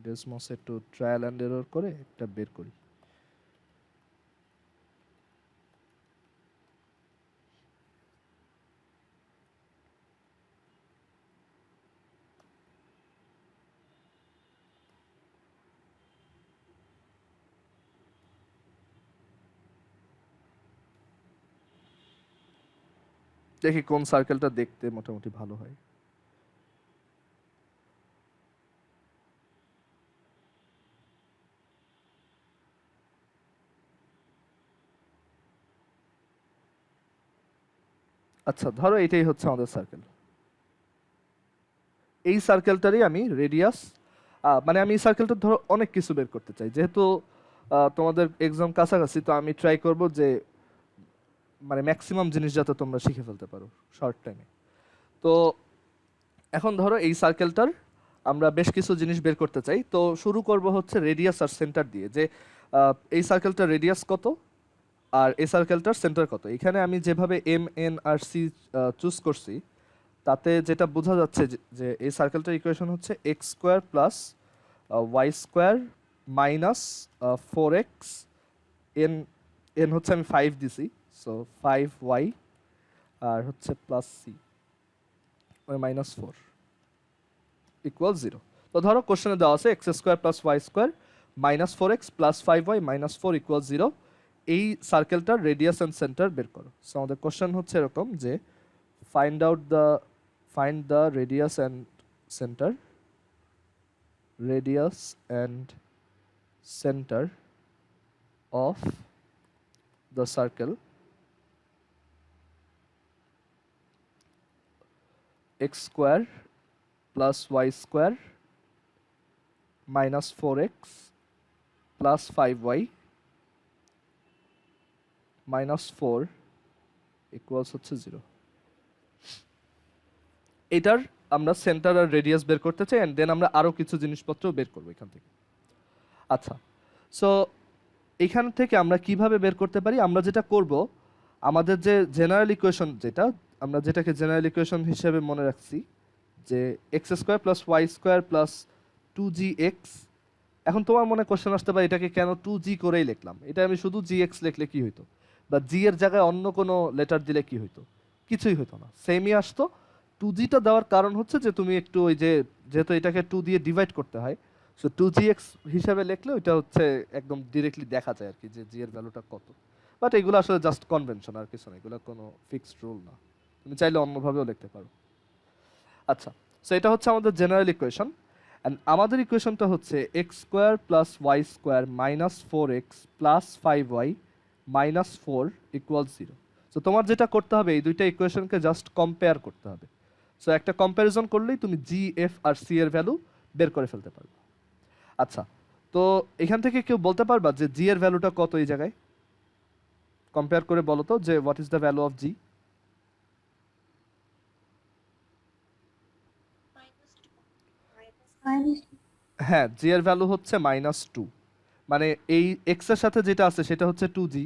ডেসমসে একটু ট্রায়াল অ্যান্ড এরর করে একটা বের করি। দেখি কোন সার্কেলটা দেখতে মোটামুটি ভালো হয়। আচ্ছা, ধরো এটাই হচ্ছে আমাদের সার্কেল। এই সার্কেলটারই আমি রেডিয়াস, মানে আমি এই সার্কেলটা ধরো অনেক কিছু বের করতে চাই, যেহেতু তোমাদের এক্সাম কাছাকাছি, তো আমি ট্রাই করব যে মানে ম্যাক্সিমাম জিনিস যাতে তোমরা শিখে ফেলতে পারো শর্ট টাইমে। তো এখন ধরো এই সার্কেলটার আমরা বেশ কিছু জিনিস বের করতে চাই। তো শুরু করব হচ্ছে রেডিয়াস আর সেন্টার দিয়ে, যে এই সার্কেলটার রেডিয়াস কত আর এই সার্কেলটার সেন্টার কত। এখানে আমি যেভাবে এম এন আর সি চুজ করছি, তাতে যেটা বোঝা যাচ্ছে যে এই সার্কেলটার ইকুয়েশন হচ্ছে x square plus y square minus 4x, N N হচ্ছে আমি 5 দিছি, সো 5y, আর হচ্ছে প্লাস সি মাইনাস 4 ইকুয়াল 0। তো তো ধরো কোশ্চেনে দেওয়া আছে x square plus y square minus four x plus five y minus four equal zero, এই সার্কেলটার রেডিয়াস অ্যান্ড সেন্টার বের করো। সো আমাদের কোশ্চেন হচ্ছে এরকম যে find the radius and centre, radius and centre of the circle x square plus y square minus four x plus five y minus four equals হচ্ছে zero. এটার আমরা centre আর রেডিয়াস বের করতে চাই, অ্যান্ড দেন আমরা আরও কিছু জিনিসপত্র বের করবো এখান থেকে। আচ্ছা, সো এখান থেকে আমরা কিভাবে বের করতে পারি? আমরা যেটা করব, আমাদের যে জেনারেল ইকুয়েশন, আমরা যেটাকে জেনারেল ইকুয়েশন হিসেবে মনে রাখছি, যে x square plus y square plus two g x. এখন তোমার মনে কোশ্চেন আসতে পারে এটাকে কেন টু জি করেই লিখলাম, এটা আমি শুধু জি এক্স লিখলে কি হইতো, বা জি এর জায়গায় অন্য কোনো লেটার দিলে কি হইতো? কিছুই হইতো না, সেমই আসতো। টু জিটা দেওয়ার কারণ হচ্ছে যে তুমি একটু ওই যে, যেহেতু এটাকে টু দিয়ে ডিভাইড করতে হয়, সো টু জি এক্স হিসাবে লিখলে ওইটা হচ্ছে একদম ডিরেক্টলি দেখা যায় আর কি, যে জি এর ভ্যালুটা কত। বাট এগুলো আসলে জাস্ট কনভেনশন, আর কিছু না, এগুলো কোনো ফিক্সড রুল না, তুমি চাইলে অন্যভাবেও লিখতে পারো। আচ্ছা, সো এটা হচ্ছে আমাদের জেনারেল ইকুয়েশন, অ্যান্ড আমাদের ইকুয়েশনটা হচ্ছে x square plus y square minus four x plus five y minus four equal zero. So তোমার যেটা করতে হবে, এই দুইটা ইকুয়েশনকে জাস্ট কম্পেয়ার করতে হবে। সো একটা কম্প্যারিজন করলেই তুমি জি, এফ আর সি এর ভ্যালু বের করে ফেলতে পারবে। আচ্ছা, তো এখান থেকে কেউ বলতে পারবা যে জি এর ভ্যালুটা কত? এই জায়গায় কম্পেয়ার করে বলো তো, যে what is the value of g? হ্যাঁ, জি এর ভ্যালু হচ্ছে মাইনাস টু। মানে এই এক্স এর সাথে যেটা আছে সেটা হচ্ছে টু জি,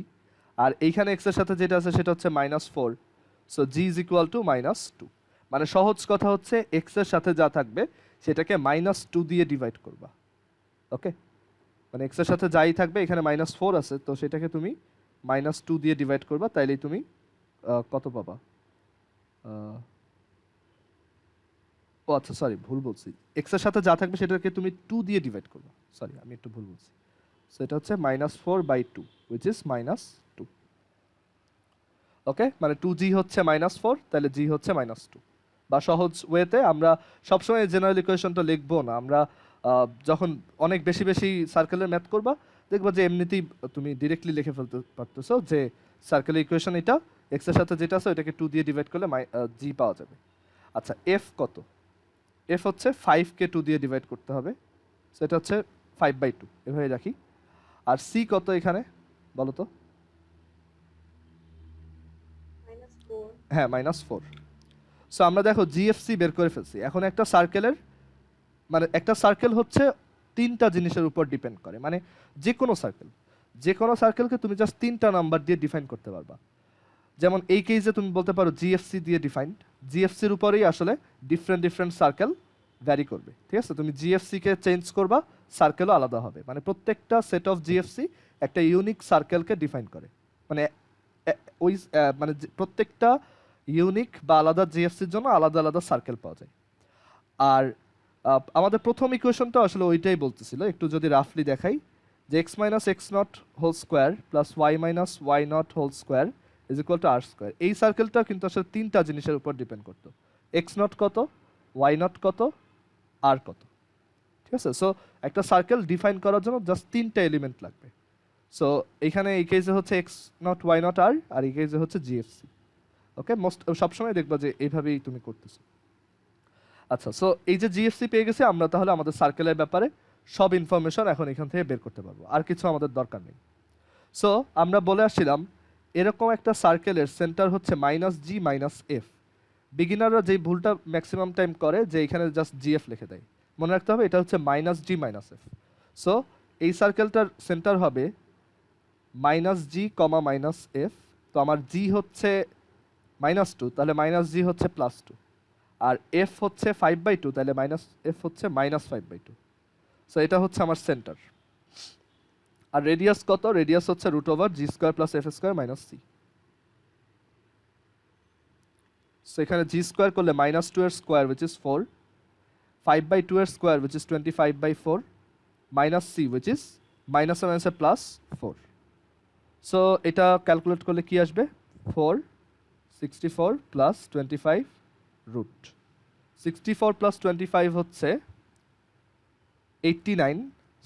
আর এইখানে এক্স এর সাথে যেটা আছে সেটা হচ্ছে minus four. So g is equal to minus two. মানে সহজ কথা হচ্ছে এক্স এর সাথে যা থাকবে সেটাকে মাইনাস টু দিয়ে ডিভাইড করবা। ওকে, মানে এক্স এর সাথে যাই থাকবে, এখানে মাইনাস ফোর আছে, তো সেটাকে তুমি মাইনাস টু দিয়ে ডিভাইড করবা, তাইলেই তুমি কত পাবা? ও আচ্ছা, সরি, ভুল বলছি। এক্স এর সাথে যা থাকবে সেটাকে তুমি টু দিয়ে ডিভাইড করবা। সরি, আমি একটু ভুল বলছি। সো এটা হচ্ছে minus four by two, which is minus two. Okay, মানে টু জি হচ্ছে মাইনাস ফোর, তাহলে জি হচ্ছে মাইনাস টু। বা সহজ ওয়েতে আমরা সবসময় জেনারেল ইকুয়েশনটা লিখবো না, আমরা যখন অনেক বেশি বেশি সার্কেলের ম্যাথ করবা, দেখবা যে এমনিতেই তুমি ডিরেক্টলি লিখে ফেলতে পারতেছো যে সার্কেলের ইকুয়েশন এটা, এক্স এর সাথে যেটা আছে ওইটাকে টু দিয়ে ডিভাইড করলে জি পাওয়া যাবে। আচ্ছা, এফ কত? এফ হচ্ছে ফাইভকে টু দিয়ে ডিভাইড করতে হবে, সেটা হচ্ছে ফাইভ বাই টু, এভাবে রাখি। আর সি কত এখানে বলো তো? হ্যাঁ, মাইনাস ফোর। সো আমরা দেখো জিএফসি বের করে ফেলছি। এখন একটা সার্কেলের, মানে একটা সার্কেল হচ্ছে তিনটা জিনিসের উপর ডিপেন্ড করে, মানে যে কোনো সার্কেলকে তুমি জাস্ট তিনটা নাম্বার দিয়ে ডিফাইন করতে পারবা। যেমন এই কেসে তুমি বলতে পারো জিএফসি দিয়ে ডিফাইন্ড, জিএফসির উপরেই আসলে ডিফারেন্ট ডিফারেন্ট সার্কেল ভ্যারি করবে। ঠিক আছে, তুমি জিএফসিকে চেঞ্জ করবা, সার্কেলও আলাদা হবে। মানে প্রত্যেকটা সেট অফ জিএফসি একটা ইউনিক সার্কেলকে ডিফাইন করে। মানে ওই মানে প্রত্যেকটা ইউনিক বা আলাদা জিএফসির জন্য আলাদা আলাদা সার্কেল পাওয়া যায়। আর আমাদের প্রথম ইকুয়েশনটা আসলে ওইটাই বলতেছিল, একটু যদি রাফলি দেখাই, যে x minus x naught whole square plus y minus y naught whole square is equal to R square. এই সার্কেলটা কিন্তু আসলে তিনটা জিনিসের উপর ডিপেন্ড করতো, এক্স নট কত, ওয়াই নট কত, আর কত। ঠিক আছে, সো একটা সার্কেল ডিফাইন করার জন্য জাস্ট তিনটা এলিমেন্ট লাগবে। সো এখানে এই কেসে হচ্ছে এক্স নট ওয়াই নট আর, আর এই কেসে হচ্ছে জিএফসি। ওকে, সবসময় দেখবা যে এইভাবেই তুমি করতেছো। আচ্ছা, সো এই যে জিএফসি পেয়ে গেছে আমরা, তাহলে আমাদের সার্কেলের ব্যাপারে সব ইনফরমেশন এখন এখান থেকে বের করতে পারবো, আর কিছু আমাদের দরকার নেই। সো আমরা বলে আসছিলাম এরকম একটা সার্কেলের সেন্টার হচ্ছে মাইনাস জি মাইনাস এফ। বিগিনাররা যেই ভুলটা ম্যাক্সিমাম টাইম করে, যে এখানে জাস্ট জিএফ লিখে দেয়। মনে রাখতে হবে এটা হচ্ছে minus g minus f. So এই সার্কেলটার সেন্টার হবে minus g comma minus f. তো আমার জি হচ্ছে মাইনাস টু, তাহলে মাইনাস জি হচ্ছে প্লাস টু। আর এফ হচ্ছে ফাইভ বাই টু, তাহলে মাইনাস এফ হচ্ছে minus five by two. So এটা হচ্ছে আমার সেন্টার। আর রেডিয়াস কত? রেডিয়াস হচ্ছে root over g square plus f square minus c. So এখানে জি স্কোয়ার করলে মাইনাস টু এর স্কোয়ার উইচ ইজ ফোর, 5/2 এর square which is 25/4 minus c which is minus 1 আছে প্লাস 4. সো এটা calculate করলে কি আসবে 464 প্লাস 25 রুট 64 প্লাস 25 হচ্ছে 89.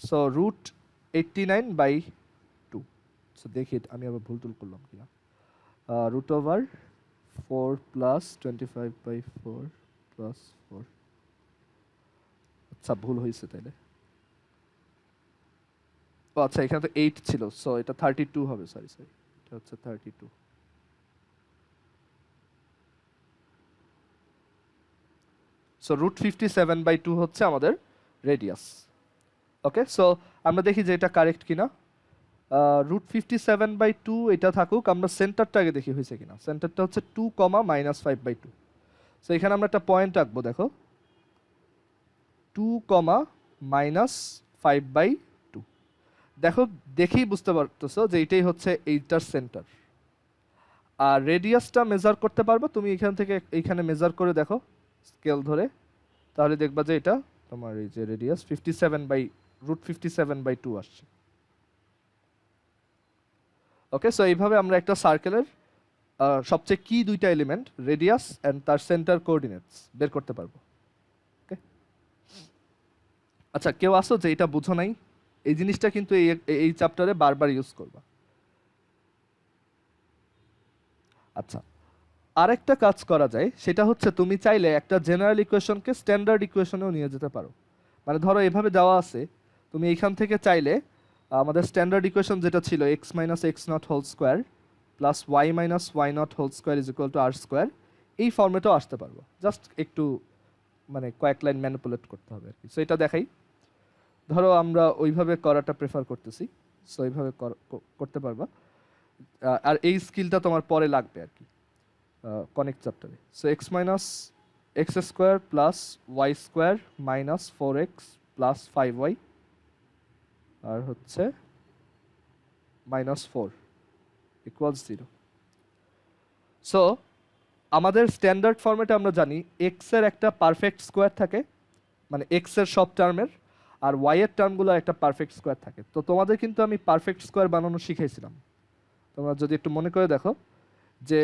So root 89/2. সো দেখি আমি আবার ভুল টুল করলাম কিনা রুট ওভার 4 প্লাস 25/4 প্লাস 4. আচ্ছা ভুল হয়েছে তাইলে ও আচ্ছা এখানে তো 8 ছিল সো এটা 32 হবে সরি এটা হচ্ছে 32. সো রুট 57/2 হচ্ছে আমাদের রেডিয়াস. ওকে সো আমরা দেখি যে এটা কারেক্ট কিনা রুট 57/2 এটা থাকুক আমরা সেন্টারটা আগে দেখি হয়েছে কিনা সেন্টারটা হচ্ছে 2, -5/2. সো এখানে আমরা একটা পয়েন্ট রাখবো দেখো 2, -5/2. দেখো দেখেই বুঝতে পারতেছো যে এইটাই হচ্ছে এইটার সেন্টার. আর রেডিয়াসটা মেজার করতে পারবো তুমি এখান থেকে এইখানে মেজার করে দেখো স্কেল ধরে তাহলে দেখবা যে এটা তোমার এই যে রেডিয়াস 57/2 আসছে. ওকে সো এইভাবে আমরা একটা সার্কেলের সবচেয়ে কি দুইটা এলিমেন্ট রেডিয়াস এন্ড তার সেন্টার কোঅর্ডিনেটস বের করতে পারবো. ওকে আচ্ছা কেউ আসো যে এটা বুঝো নাই এই জিনিসটা কিন্তু এই চ্যাপ্টারে বারবার ইউজ করবা. আচ্ছা আরেকটা কাজ করা যায় সেটা হচ্ছে তুমি চাইলে একটা জেনারেল ইকুয়েশনকে স্ট্যান্ডার্ড ইকুয়েশনেও নিয়ে যেতে পারো. মানে ধরো এভাবে দেওয়া আছে তুমি এইখান থেকে চাইলে আমাদের স্ট্যান্ডার্ড ইকুয়েশন যেটা ছিল x minus x naught whole square plus y minus y naught whole square is equal to R square এই ফর্মেটেও আসতে পারবো. জাস্ট একটু মানে কয়েক লাইন ম্যানিপুলেট করতে হবে আর কি. সো এটা দেখাই ধরো আমরা ওইভাবে করাটা প্রেফার করতেছি সো এইভাবে করতে পারবা. আর এই স্কিলটা তোমার পরে লাগবে আর কি কনেক্ট চ্যাপ্টারে. So x minus x square plus y square minus 4x plus 5y আর হচ্ছে -4 ইকুয়ালস 0. সো আমাদের স্ট্যান্ডার্ড ফর্মেটে আমরা জানি এক্স এর একটা পারফেক্ট স্কোয়ার থাকে মানে এক্স এর সব টার্মের আর ওয়াই এর টার্মগুলো একটা পারফেক্ট স্কোয়ার থাকে. তো তোমাদের কিন্তু আমি পারফেক্ট স্কোয়ার বানানো শিখাইছিলাম. তোমরা যদি একটু মনে করে দেখো যে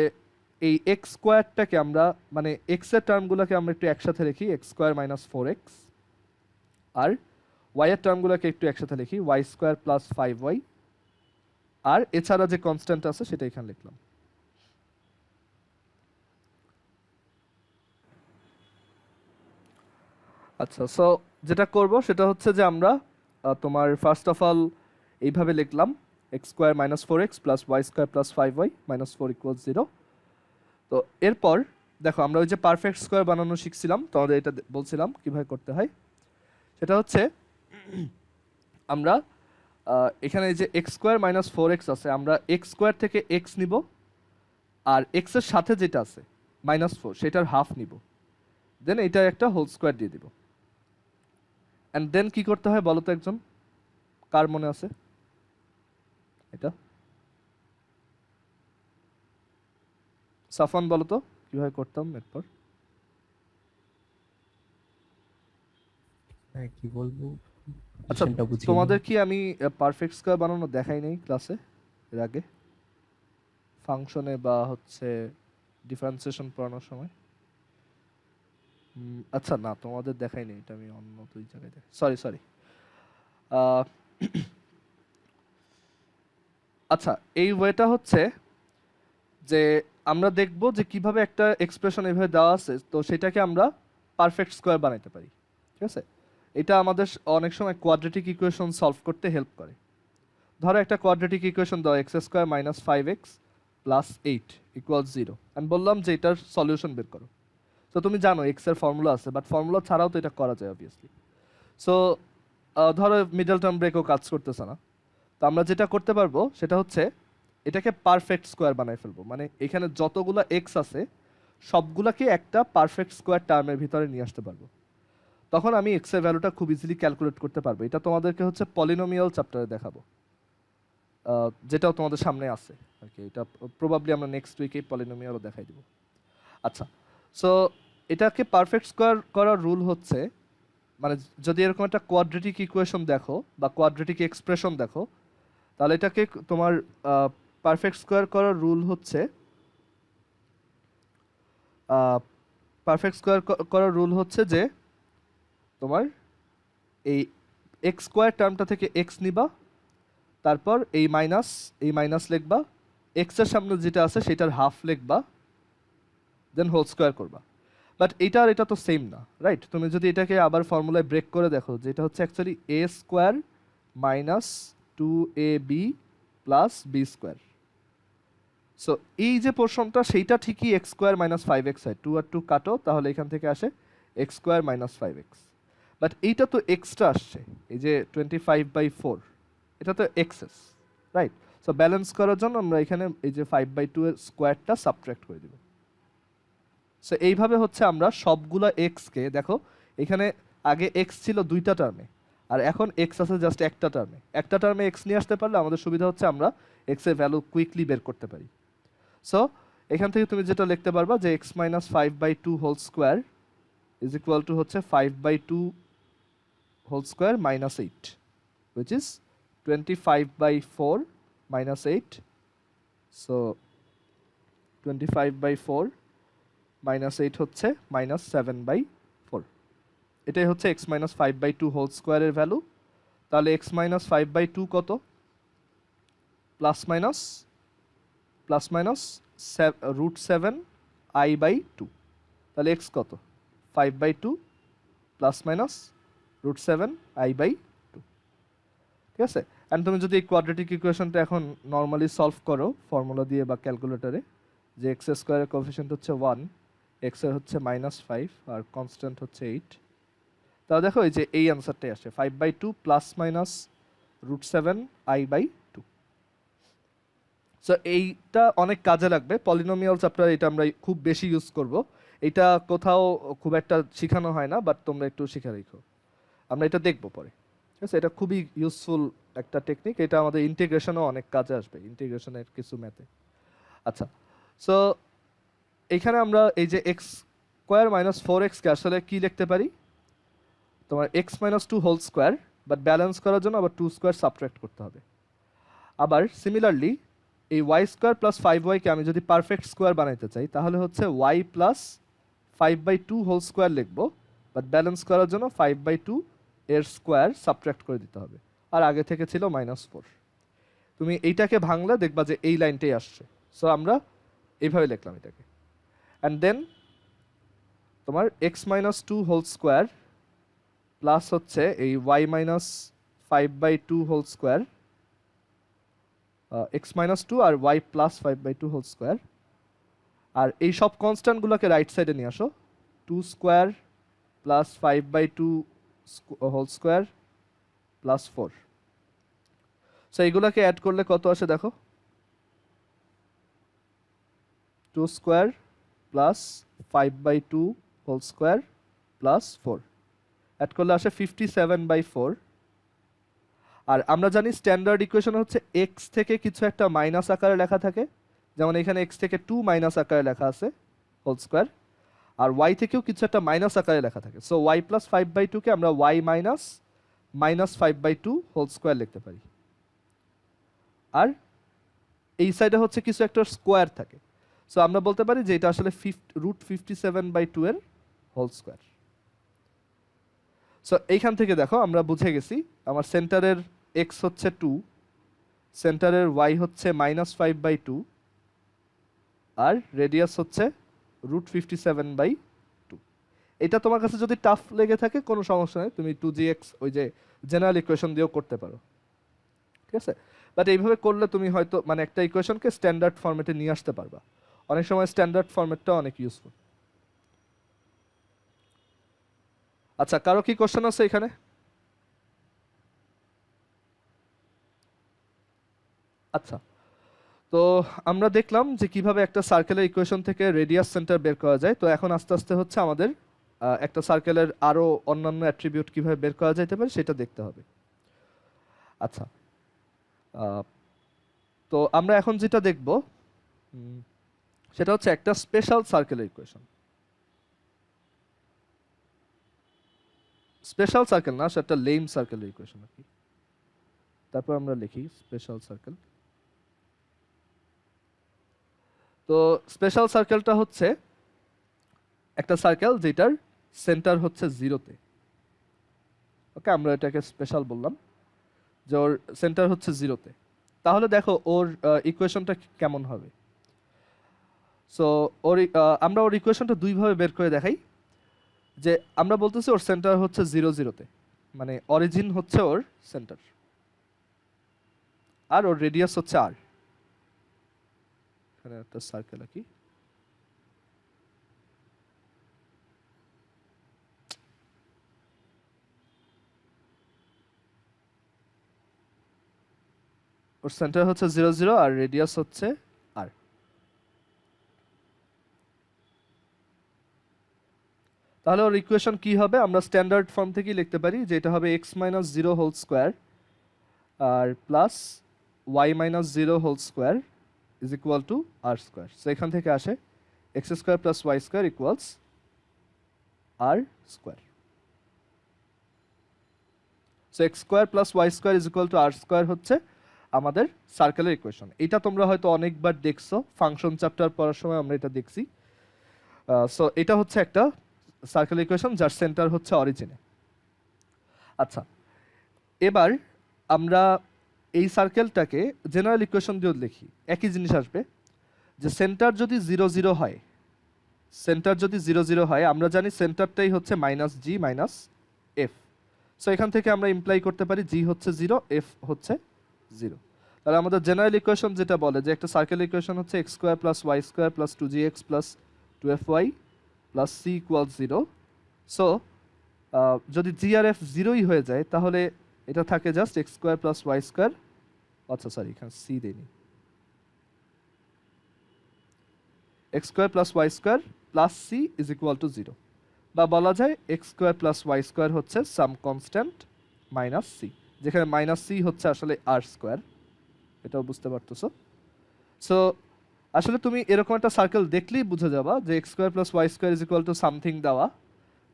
এই এক্স স্কোয়ারটাকে আমরা মানে এক্স এর টার্মগুলোকে আমরা একটু একসাথে লিখি এক্স স্কোয়ার মাইনাস 4x আর ওয়াই এর টার্মগুলোকে একটু একসাথে লিখি ওয়াই স্কোয়ার প্লাস 5y আর এছাড়া যে কনস্ট্যান্ট আছে সেটা এখানে লিখলাম. আচ্ছা সো যেটা করব সেটা হচ্ছে যে আমরা তোমার ফার্স্ট অফ অল এইভাবে লিখলাম x square minus 4x plus y square plus 5y minus 4 equals 0. তো এরপর দেখো আমরা ওই যে পারফেক্ট স্কোয়ার বানানো শিখছিলাম তোমাদের এটা বলছিলাম কিভাবে করতে হয় সেটা হচ্ছে আমরা এখানে যে এক্স স্কোয়ার মাইনাস 4x আছে আমরা এক্স স্কোয়ার থেকে এক্স নিব আর এক্স এর সাথে যেটা আছে -4 সেটার হাফ নিব দেন এটা একটা হোল স্কোয়ার দিয়ে দিব. অ্যান্ড দেন কি করতে হয় বলো তো একজন কার মনে আছে এটা সাফান বলো তো কিভাবে করতাম এরপর কি বলবো আচ্ছা তোমাদের কি আমি পারফেক্ট স্কোয়ার বানানো দেখাই নাই ক্লাসে এর আগে ফাংশনে বা হচ্ছে ডিফারেন্সিয়েশন পড়ানোর সময় আচ্ছা না তোমাদের দেখাই নেই এটা আমি অন্য দুই জায়গায় দেখাই সরি আচ্ছা এই ওয়েটা হচ্ছে যে আমরা দেখব যে কিভাবে একটা এক্সপ্রেশন এভাবে দেওয়া আছে তো সেটাকে আমরা পারফেক্ট স্কোয়ার বানাইতে পারি. ঠিক আছে এটা আমাদের অনেক সময় কোয়াড্রেটিক ইকুয়েশন সলভ করতে হেল্প করে. ধরো একটা কোয়াড্রেটিক ইকুয়েশন দাও x square minus 5x plus 8 equals 0 আমি বললাম যে এটার সলিউশন বের করো. তো তুমি জানো এক্স এর ফর্মুলা আছে বাট ফর্মুলা ছাড়াও তো এটা করা যায় অবভিয়াসলি. সো ধরো মিডল টার্ম ব্রেকও কাজ করতেছে না তো আমরা যেটা করতে পারবো সেটা হচ্ছে এটাকে পারফেক্ট স্কোয়ার বানাই ফেলবো মানে এখানে যতগুলো এক্স আছে সবগুলোকে একটা পারফেক্ট স্কোয়ার টার্মের ভিতরে নিয়ে আসতে পারবো. তখন আমি এক্স এর ভ্যালুটা খুব ইজিলি ক্যালকুলেট করতে পারবো. এটা তোমাদেরকে হচ্ছে পলিনোমিয়াল চ্যাপ্টারে দেখাবো যেটাও তোমাদের সামনে আছে আর কি. এটা প্রবাবলি আমরা নেক্সট উইকে পলিনোমিয়ালও দেখাই দিব. আচ্ছা সো এটাকে পারফেক্ট স্কোয়ার করার রুল হচ্ছে মানে যদি এরকম একটা কোয়াড্রেটিক ইকুয়েশন দেখো বা কোয়াড্রেটিক এক্সপ্রেশন দেখো, তাহলে এটাকে তোমার পারফেক্ট স্কোয়ার করার রুল হচ্ছে পারফেক্ট স্কোয়ার করার রুল হচ্ছে যে তোমার এই এক্স স্কোয়ার টার্মটা থেকে এক্স নিবা, তারপর এই মাইনাস লিখবা, এক্সের সামনে যেটা আছে সেটার হাফ লিখবা, দেন হোল স্কোয়ার করবা। বাট এইটা আর এটা তো সেম না, রাইট? তুমি যদি এটাকে আবার ফর্মুলায় ব্রেক করে দেখো, যেটা হচ্ছে actually a square minus 2ab প্লাস বি স্কোয়ার। সো এই যে পোর্শনটা সেইটা ঠিকই এক্স স্কোয়ার মাইনাস 5x হয়, 2 আর 2 কাটো, তাহলে এখান থেকে আসে x square minus 5x। But এইটা তো এক্সট্রা আসছে, এই যে 25/4, এটা তো এক্সেস, রাইট? সো ব্যালেন্স করার জন্য আমরা এখানে এই যে 5/2 এর স্কোয়ারটা সাবট্রাক্ট করে দিব। সো এইভাবে হচ্ছে আমরা সবগুলা এক্সকে, দেখো এখানে আগে এক্স ছিল দুইটা টার্মে, আর এখন এক্স আছে জাস্ট একটা টার্মে। একটা টার্মে এক্স নিয়ে আসতে পারলে আমাদের সুবিধা হচ্ছে আমরা এক্সের ভ্যালু কুইকলি বের করতে পারি। সো এখান থেকে তুমি যেটা লিখতে পারবা যে x minus 5/2 whole square is equal to হচ্ছে 5/2 whole square minus 8, which is 25/4 minus 8. So 25/4 minus 8 হচ্ছে minus 7/4। এটাই হচ্ছে x minus 5/2 হোল স্কোয়ারের ভ্যালু। তাহলে x minus 5/2 কত? Plus minus √7 i/2। তাহলে x কত? 5/2 প্লাস মাইনাস √7 i/2। ঠিক আছে? অ্যান্ড তুমি যদি এই কোয়াড্রেটিক ইকুয়েশনটা এখন নর্মালি সলভ করো ফর্মুলা দিয়ে বা ক্যালকুলেটরে, যে এক্স স্কোয়ারের কোএফিসিয়েন্ট হচ্ছে 1, এক্স এর হচ্ছে -5 আর কনস্ট্যান্ট হচ্ছে 8, তাহলে দেখো এই যে এই অ্যান্সারটাই আসে 5/2 প্লাস মাইনাস √7 i/2। সো এইটা অনেক কাজে লাগবে, পলিনোমিয়াল চ্যাপ্টার এটা আমরা খুব বেশি ইউজ করব। এটা কোথাও খুব একটা শেখানো হয় না, বাট তোমরা একটু শিখে রেখো, আমরা এটা দেখবো পরে। ঠিক আছে? এটা খুবই ইউজফুল একটা টেকনিক, এটা আমাদের ইন্টিগ্রেশনও অনেক কাজে আসবে, ইন্টিগ্রেশনের কিছু ম্যাথে। আচ্ছা, সো এইখানে আমরা এই যে এক্স স্কোয়ার মাইনাস 4xকে আসলে কি লিখতে পারি? তোমার x minus 2 whole square, but balance করার জন্য আবার 2 স্কোয়ার সাবট্রাক্ট করতে হবে। আবার সিমিলারলি এই ওয়াই স্কোয়ার প্লাস 5y-কে আমি যদি পারফেক্ট স্কোয়ার বানাইতে চাই, তাহলে হচ্ছে y প্লাস 5/2 হোল স্কোয়ার লিখবো, বাট ব্যালেন্স করার জন্য 5/2 এর স্কোয়ার সাবট্রাক্ট করে দিতে হবে, আর আগে থেকে ছিল -4। তুমি এইটাকে ভাঙলে দেখবা যে এই লাইনটাই আসছে। সো আমরা এইভাবে লিখলাম এটাকে, অ্যান্ড দেন তোমার x minus 2 whole square plus হচ্ছে এই y minus 5/2 whole square, x minus 2 আর y প্লাস 5/2 হোল স্কোয়ার, আর এই সব কনস্ট্যান্টগুলোকে রাইট সাইডে নিয়ে আসো, 2 square plus 5/2 whole square plus 4। So এইগুলোকে অ্যাড করলে কত আসে দেখো, 2 square plus 5/2 whole square plus 4, add করলে আসে 57/4। আর আমরা জানি স্ট্যান্ডার্ড ইকুয়েশন হচ্ছে এক্স থেকে কিছু একটা মাইনাস আকারে লেখা থাকে, যেমন এখানে এক্স থেকে 2 মাইনাস আকারে লেখা আছে হোল স্কোয়ার, আর ওয়াই থেকেও কিছু একটা মাইনাস আকারে লেখা থাকে। সো ওয়াই প্লাস 5/2-কে আমরা ওয়াই মাইনাস 5/2 হোল স্কোয়ার লিখতে পারি, আর এই সাইডে হচ্ছে কিছু একটা স্কোয়ার থাকে। সো আমরা বলতে পারি যে এটা আসলে √57/2 এর হোল স্কোয়ার। সো এইখান থেকে দেখো আমরা বুঝে গেছি আমার সেন্টারের এক্স হচ্ছে 2, সেন্টারের ওয়াই হচ্ছে -5/2, আর রেডিয়াস হচ্ছে √57/2। এটা তোমার কাছে যদি টাফ লেগে থাকে কোনো সমস্যা নেই, তুমি 2gx ওই যে জেনারেল ইকুয়েশন দিয়েও করতে পারো। ঠিক আছে? বাট এইভাবে করলে তুমি হয়তো মানে একটা ইকুয়েশনকে স্ট্যান্ডার্ড ফরম্যাটে নিয়ে আসতে পারবা। অনেক সময় স্ট্যান্ডার্ড ফরম্যাটটা অনেক ইউজফুল। আচ্ছা, কারো কি কোশ্চেন আছে এখানে? আচ্ছা, তো আমরা দেখলাম যে কিভাবে একটা সার্কেলের ইকুয়েশন থেকে রেডিয়াস সেন্টার বের করা যায়। তো এখন আস্তে আস্তে হচ্ছে আমাদের একটা সার্কেলের আরো অন্যান্য অ্যাট্রিবিউট কিভাবে বের করা যাইতে পারে সেটা দেখতে হবে। আচ্ছা, তো আমরা এখন যেটা দেখব সেটা হচ্ছে একটা স্পেশাল সার্কেলের ইকুয়েশন। স্পেশাল সার্কেল না, সেটা লেম সার্কেলের ইকুয়েশন আর কি। তারপর আমরা লিখি স্পেশাল সার্কেল। তো স্পেশাল সার্কেলটা হচ্ছে একটা সার্কেল যেটার সেন্টার হচ্ছে জিরোতে। ওকে, আমরা এটাকে স্পেশাল বললাম যে ওর সেন্টার হচ্ছে জিরোতে। তাহলে দেখো ওর ইকুয়েশনটা কেমন হবে। সো আমরা ওর ইকুয়েশনটা দুইভাবে বের করে দেখাই। যে আমরা বলতেছি ওর সেন্টার হচ্ছে 0 0-তে, মানে অরিজিন হচ্ছে ওর সেন্টার, আর ওর রেডিয়াস হচ্ছে আর। এখানে একটা সার্কেল আঁকি। ওর সেন্টার হচ্ছে 0 0 আর রেডিয়াস হচ্ছে আর। তাহলে ওর ইকুয়েশন কি হবে, আমরা স্ট্যান্ডার্ড ফর্ম থেকেই লিখতে পারি, যে এটা হবে x-0 হোল স্কোয়ার আর plus y-0 whole square is equal to R square. So এখান থেকে আসে x² plus y² equals R square. So x² plus y² is equal to R square হচ্ছে আমাদের সার্কেলের ইকুয়েশন। এটা তোমরা হয়তো অনেকবার দেখছো, ফাংশন চ্যাপ্টার পড়ার সময় আমরা এটা দেখছি। সো এটা হচ্ছে একটা সার্কেল ইকুয়েশন যার সেন্টার হচ্ছে অরিজিনে। আচ্ছা, এবার আমরা এই সার্কেলটাকে জেনারেল ইকুয়েশন দিয়ে লিখি, একই জিনিস আসবে যে সেন্টার যদি 0 0 হয়, সেন্টার যদি 0 0 হয়, আমরা জানি সেন্টারটাই হচ্ছে -g-f। সো এখান থেকে আমরা ইমপ্লাই করতে পারি g হচ্ছে 0, f হচ্ছে 0। তাহলে আমাদের জেনারেল ইকুয়েশন যেটা বলে যে একটা সার্কেল ইকুয়েশন হচ্ছে x² plus y² plus 2gx plus 2fy plus c equal 0। So যদি জি আর এফ 0ই হয়ে যায় তাহলে এটা থাকে জাস্ট x² প্লাস y², আচ্ছা সরি এখানে c দেইনি, x² plus y² plus c is equal to 0, বা বলা যায় x² প্লাস y² হচ্ছে সাম কনস্ট্যান্ট মাইনাস c, যেখানে মাইনাস c হচ্ছে আসলে আর স্কোয়ার। এটাও বুঝতে পারতেছো। সো আসলে তুমি এরকম একটা সার্কেল দেখলেই বুঝে যাবা যে x² plus y² is equal to something দেওয়া,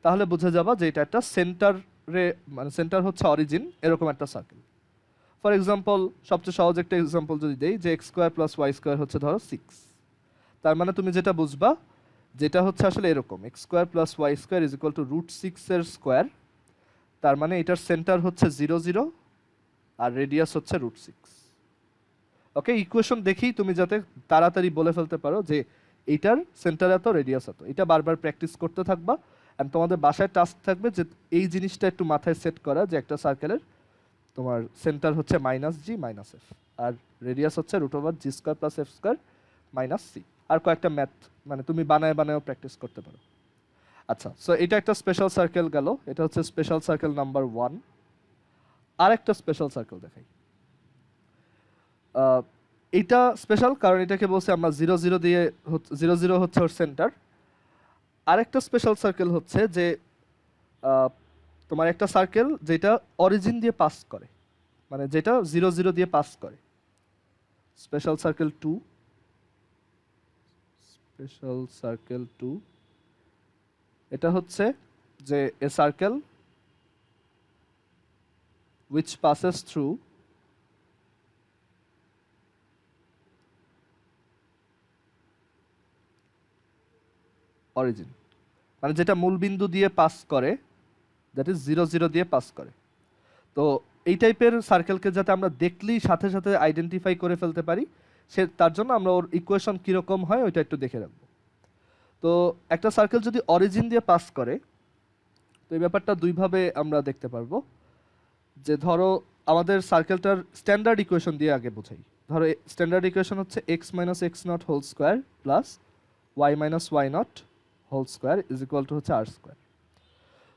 তাহলে বুঝে যাবা যে এটা একটা সেন্টারে, মানে সেন্টার হচ্ছে অরিজিন, এরকম একটা সার্কেল। ফর এক্সাম্পল, সবচেয়ে সহজ একটা এক্সাম্পল যদি দেই, যে x² প্লাস y² হচ্ছে ধরো 6, তার মানে তুমি যেটা বুঝবা যেটা হচ্ছে আসলে এরকম, x² plus y² is equal two √6 এর স্কোয়ার, তার মানে এটার সেন্টার হচ্ছে 0 0 আর রেডিয়াস হচ্ছে √6। ওকে, ইকুয়েশন দেখেই তুমি যাতে তাড়াতাড়ি বলে ফেলতে পারো যে এইটার সেন্টার এত, রেডিয়াস এত। এটা বারবার প্র্যাকটিস করতে থাকবা, অ্যান্ড তোমাদের বাসায় টাস্ক থাকবে যে এই জিনিসটা একটু মাথায় সেট করা, যে একটা সার্কেলের তোমার সেন্টার হচ্ছে -g-f আর রেডিয়াস হচ্ছে √g² plus f² minus c। আর কয়েকটা ম্যাথ মানে তুমি বানায় বানায়ও প্র্যাকটিস করতে পারো। আচ্ছা, সো এটা একটা স্পেশাল সার্কেল গেল, এটা হচ্ছে স্পেশাল সার্কেল নাম্বার 1। আর একটা স্পেশাল সার্কেল দেখাই। এটা স্পেশাল কারণ এটাকে বলছে আমরা 0 0 দিয়ে, 0 0 হচ্ছে ওর সেন্টার। আরেকটা স্পেশাল সার্কেল হচ্ছে যে তোমার একটা সার্কেল যেটা অরিজিন দিয়ে পাস করে, মানে যেটা 0 0 দিয়ে পাস করে। স্পেশাল সার্কেল 2, স্পেশাল সার্কেল 2 এটা হচ্ছে যে এ circle which passes through origin, মানে যেটা মূল বিন্দু দিয়ে পাস করে, দ্যাট ইজ 0 0 দিয়ে পাস করে। তো এই টাইপের সার্কেলকে যাতে আমরা দেখলেই সাথে সাথে আইডেন্টিফাই করে ফেলতে পারি, তার জন্য আমরা ওর ইকুয়েশন কীরকম হয় ওইটা একটু দেখে রাখবো। তো একটা সার্কেল যদি অরিজিন দিয়ে পাস করে, তো এই ব্যাপারটা দুইভাবে আমরা দেখতে পারবো। যে ধরো আমাদের সার্কেলটার স্ট্যান্ডার্ড ইকুয়েশন দিয়ে আগে বোঝাই। ধরো স্ট্যান্ডার্ড ইকুয়েশন হচ্ছে x-x0 whole square plus y-y0 whole square is equal to হচ্ছে আর স্কোয়ার।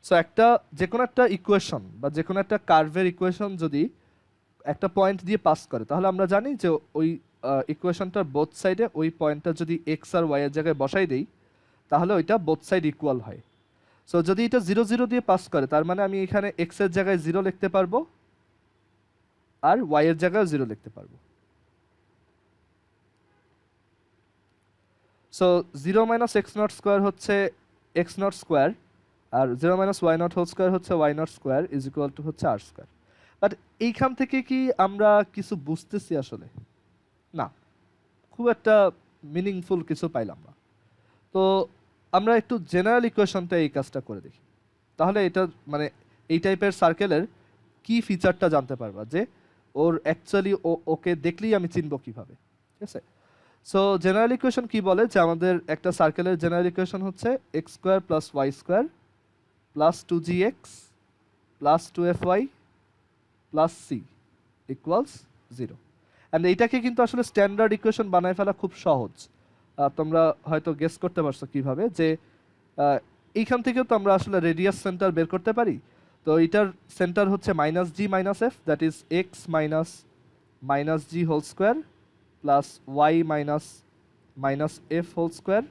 সো একটা যে কোনো একটা ইকুয়েশন বা যে কোনো একটা কার্ভের ইকুয়েশন যদি একটা পয়েন্ট দিয়ে পাস করে, তাহলে আমরা জানি যে ওই ইকুয়েশনটার বোথ সাইডে ওই পয়েন্টটা যদি এক্স আর ওয়াই এর জায়গায় বসাই দেই, তাহলে ওইটা বোথ সাইড ইকুয়াল হয়। সো যদি এটা 0 0 দিয়ে পাস করে, তার মানে আমি এখানে এক্স এর জায়গায় 0 লিখতে পারবো আর ওয়াই এর জায়গায় 0 লিখতে পারবো। সো 0 - x0 স্কোয়ার হচ্ছে x0 স্কোয়ার আর 0 minus y naught whole square হচ্ছে y naught square is equal to হচ্ছে আর স্কোয়ার। বাট এইখান থেকে কি আমরা কিছু বুঝতেছি আসলে? না, খুব একটা মিনিংফুল কিছু পাইলাম না। তো আমরা একটু জেনারেল ইকুয়েশনটা এই কাজটা করে দেখি, তাহলে এটা মানে এই টাইপের সার্কেলের কি ফিচারটা জানতে পারবা, যে ওর অ্যাকচুয়ালি ওকে দেখলেই আমি চিনব কিভাবে। ঠিক আছে, সো জেনারেল ইকুয়েশন কি বলে, যে আমাদের একটা সার্কেলের জেনারেল ইকুয়েশন হচ্ছে x square plus y square plus 2gx plus 2fy plus c equals 0। And এইটাকে কিন্তু আসলে স্ট্যান্ডার্ড ইকুয়েশন বানায় ফেলা খুব সহজ। তোমরা হয়তো গেস করতে পারছো কিভাবে, যে এইখান থেকেও তো আমরা আসলে রেডিয়াস সেন্টার বের করতে পারি। তো এটার সেন্টার হচ্ছে minus g minus f, that is x minus minus g whole square plus y minus minus f whole square.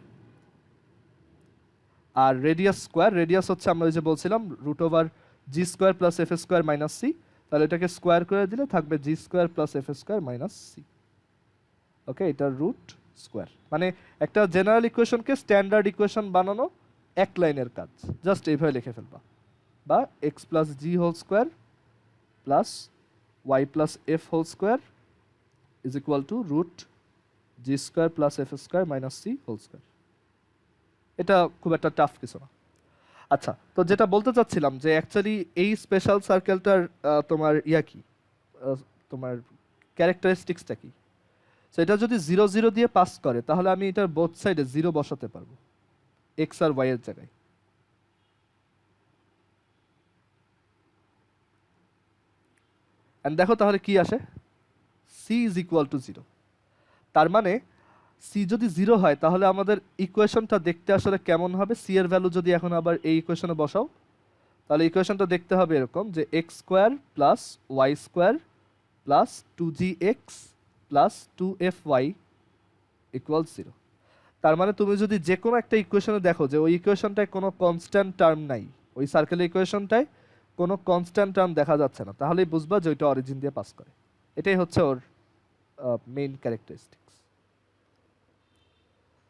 আর রেডিয়াস স্কোয়ার, রেডিয়াস হচ্ছে আমরা ওই যে বলছিলাম root over g square plus f square minus c, তাহলে এটাকে square করে দিলে থাকবে g square plus f square minus c. Okay, এটার রুট স্কোয়ার। মানে একটা জেনারেল ইকুয়েশনকে স্ট্যান্ডার্ড ইকুয়েশন বানানো এক লাইনের কাজ, জাস্ট এইভাবে লিখে ফেলবা, বা x plus g whole square plus y plus f whole square is equal to root g square plus f square minus c whole square. এটা খুব একটা টাফ কিছু না। আচ্ছা, তো যেটা বলতে চাচ্ছিলাম যে অ্যাকচুয়ালি এই স্পেশাল সার্কেলটার তোমার কি তোমার ক্যারেক্টারিস্টিক্সটা কি? সো এটা যদি 0 0 দিয়ে পাস করে, তাহলে আমি এটার বোথ সাইডে 0 বসাতে পারবো এক্স আর ওয়াই এর জায়গায়। এন্ড দেখো তাহলে কি আসে, সি ইজ ইকুয়াল টু 0। তার মানে সি যদি 0 হয়, তাহলে আমাদের ইকুয়েশনটা দেখতে আসলে কেমন হবে? সি এর ভ্যালু যদি এখন আবার এই ইকুয়েশনে বসাও, তাহলে ইকুয়েশনটা দেখতে হবে এরকম, যে x square plus y square plus 2gx plus 2fy equal 0। তার মানে তুমি যদি যে কোনো একটা ইকুয়েশনে দেখো যে ওই ইকুয়েশনটায় কোনো কনস্ট্যান্ট টার্ম নাই, ওই সার্কেলের ইকুয়েশনটায় কোনো কনস্ট্যান্ট টার্ম দেখা যাচ্ছে না, তাহলেই বুঝবা যে ওইটা অরিজিন দিয়ে পাস করে। এটাই হচ্ছে ওর main characteristics.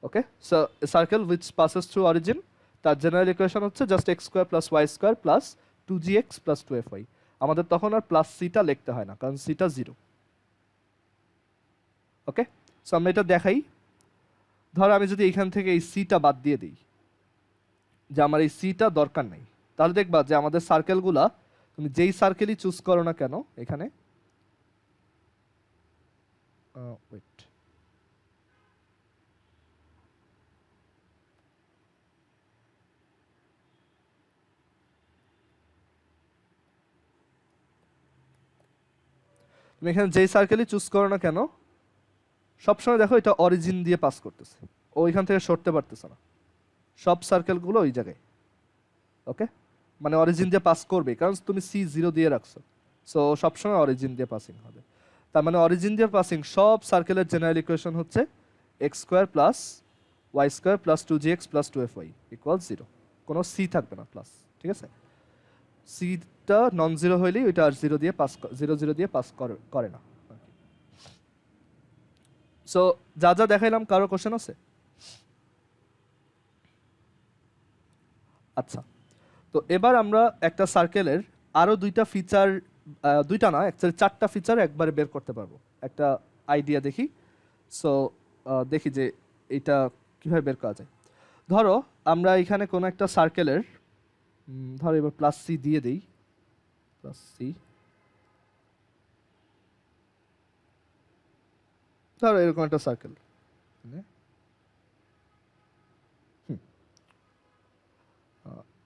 Okay, so circle which passes through origin, তার জেনারেল ইকুয়েশন হচ্ছে just x square plus y square plus 2gx plus 2fy। আমাদের তখন আর প্লাস সিটা লিখতে হয় না, কারণ সিটা 0। ওকে, সো আমরা এটা দেখাই। ধরো আমি যদি এখান থেকে এই সিটা বাদ দিয়ে দিই, যে আমার এই সিটা দরকার নাই, তাহলে দেখবা যে আমাদের সার্কেলগুলা, তুমি যেই সার্কেলই চুজ করো না কেন এখানে, ওয়েট, তুমি এখানে যেই সার্কেলই চুজ করো না কেন, সবসময় দেখো এটা অরিজিন দিয়ে পাস করতেছে, ও এখান থেকে সরতে পারতেছে না, সব সার্কেলগুলো ওই জায়গায়। ওকে, মানে অরিজিন দিয়ে পাস করবে, কারণ তুমি সি 0 দিয়ে রাখছো, সো সবসময় অরিজিন দিয়ে পাসিং হবে। তার মানে অরিজিন দিয়ে পাসিং সব সার্কেলের জেনারেল ইকুয়েশন হচ্ছে x square plus y square plus 2gx plus 2fy equal 0। কোনো সি থাকবে না প্লাস, ঠিক আছে? সিটা নন জিরো হইলেই ওইটা আর 0 দিয়ে পাস 0 0 দিয়ে পাস করে না। সো যা যা দেখাইলাম, কারো কোশ্চেন আছে? আচ্ছা, তো এবার আমরা একটা সার্কেলের আরো দুইটা ফিচার, দুইটা না অ্যাকচুয়ালি 4টা ফিচার একবারে বের করতে পারবো, একটা আইডিয়া দেখি। সো দেখি যে এটা কিভাবে বের করা যায়। ধরো আমরা এখানে কোনো একটা সার্কেলের, ধরো এবার প্লাস সি দিয়ে দিই, প্লাস সি, ধরো এরকম একটা সার্কেল।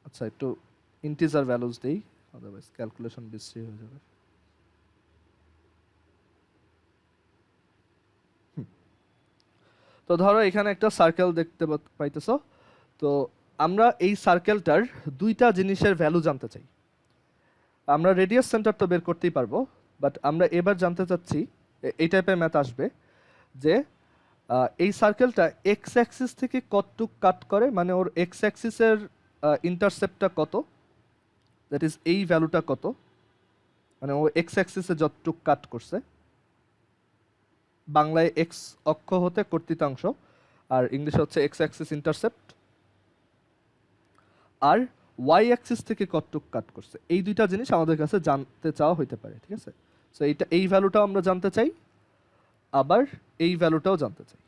আচ্ছা, একটু ইন্টিজার ভ্যালুস দেই, আদারওয়াইজ ক্যালকুলেশন বিশ্রী হয়ে যাবে। তো ধরো এখানে একটা সার্কেল দেখতে পাইতেছো। তো আমরা এই সার্কেলটার দুইটা জিনিসের ভ্যালু জানতে চাই। আমরা রেডিয়াস সেন্টার তো বের করতেই পারবো, বাট আমরা এবার জানতে চাচ্ছি, এই টাইপের ম্যাথ আসবে, যে এই সার্কেলটা এক্স অ্যাক্সিস থেকে কতটুক কাট করে, মানে ওর এক্স অ্যাক্সিসের ইন্টারসেপ্টটা কত, দ্যাট ইজ এই ভ্যালুটা কত, মানে ও এক্স অ্যাক্সিসে যতটুক কাট করছে, বাংলায় এক্স অক্ষ হতে কর্তৃতাংশ, আর ইংলিশে হচ্ছে এক্স অ্যাক্সিস ইন্টারসেপ্ট। আর ওয়াই অ্যাক্সিস থেকে কতটুক কাট করছে, এই দুইটা জিনিস আমাদের কাছে জানতে চাওয়া হইতে পারে, ঠিক আছে? সো এই ভ্যালুটাও আমরা জানতে চাই, আবার এই ভ্যালুটাও জানতে চাই,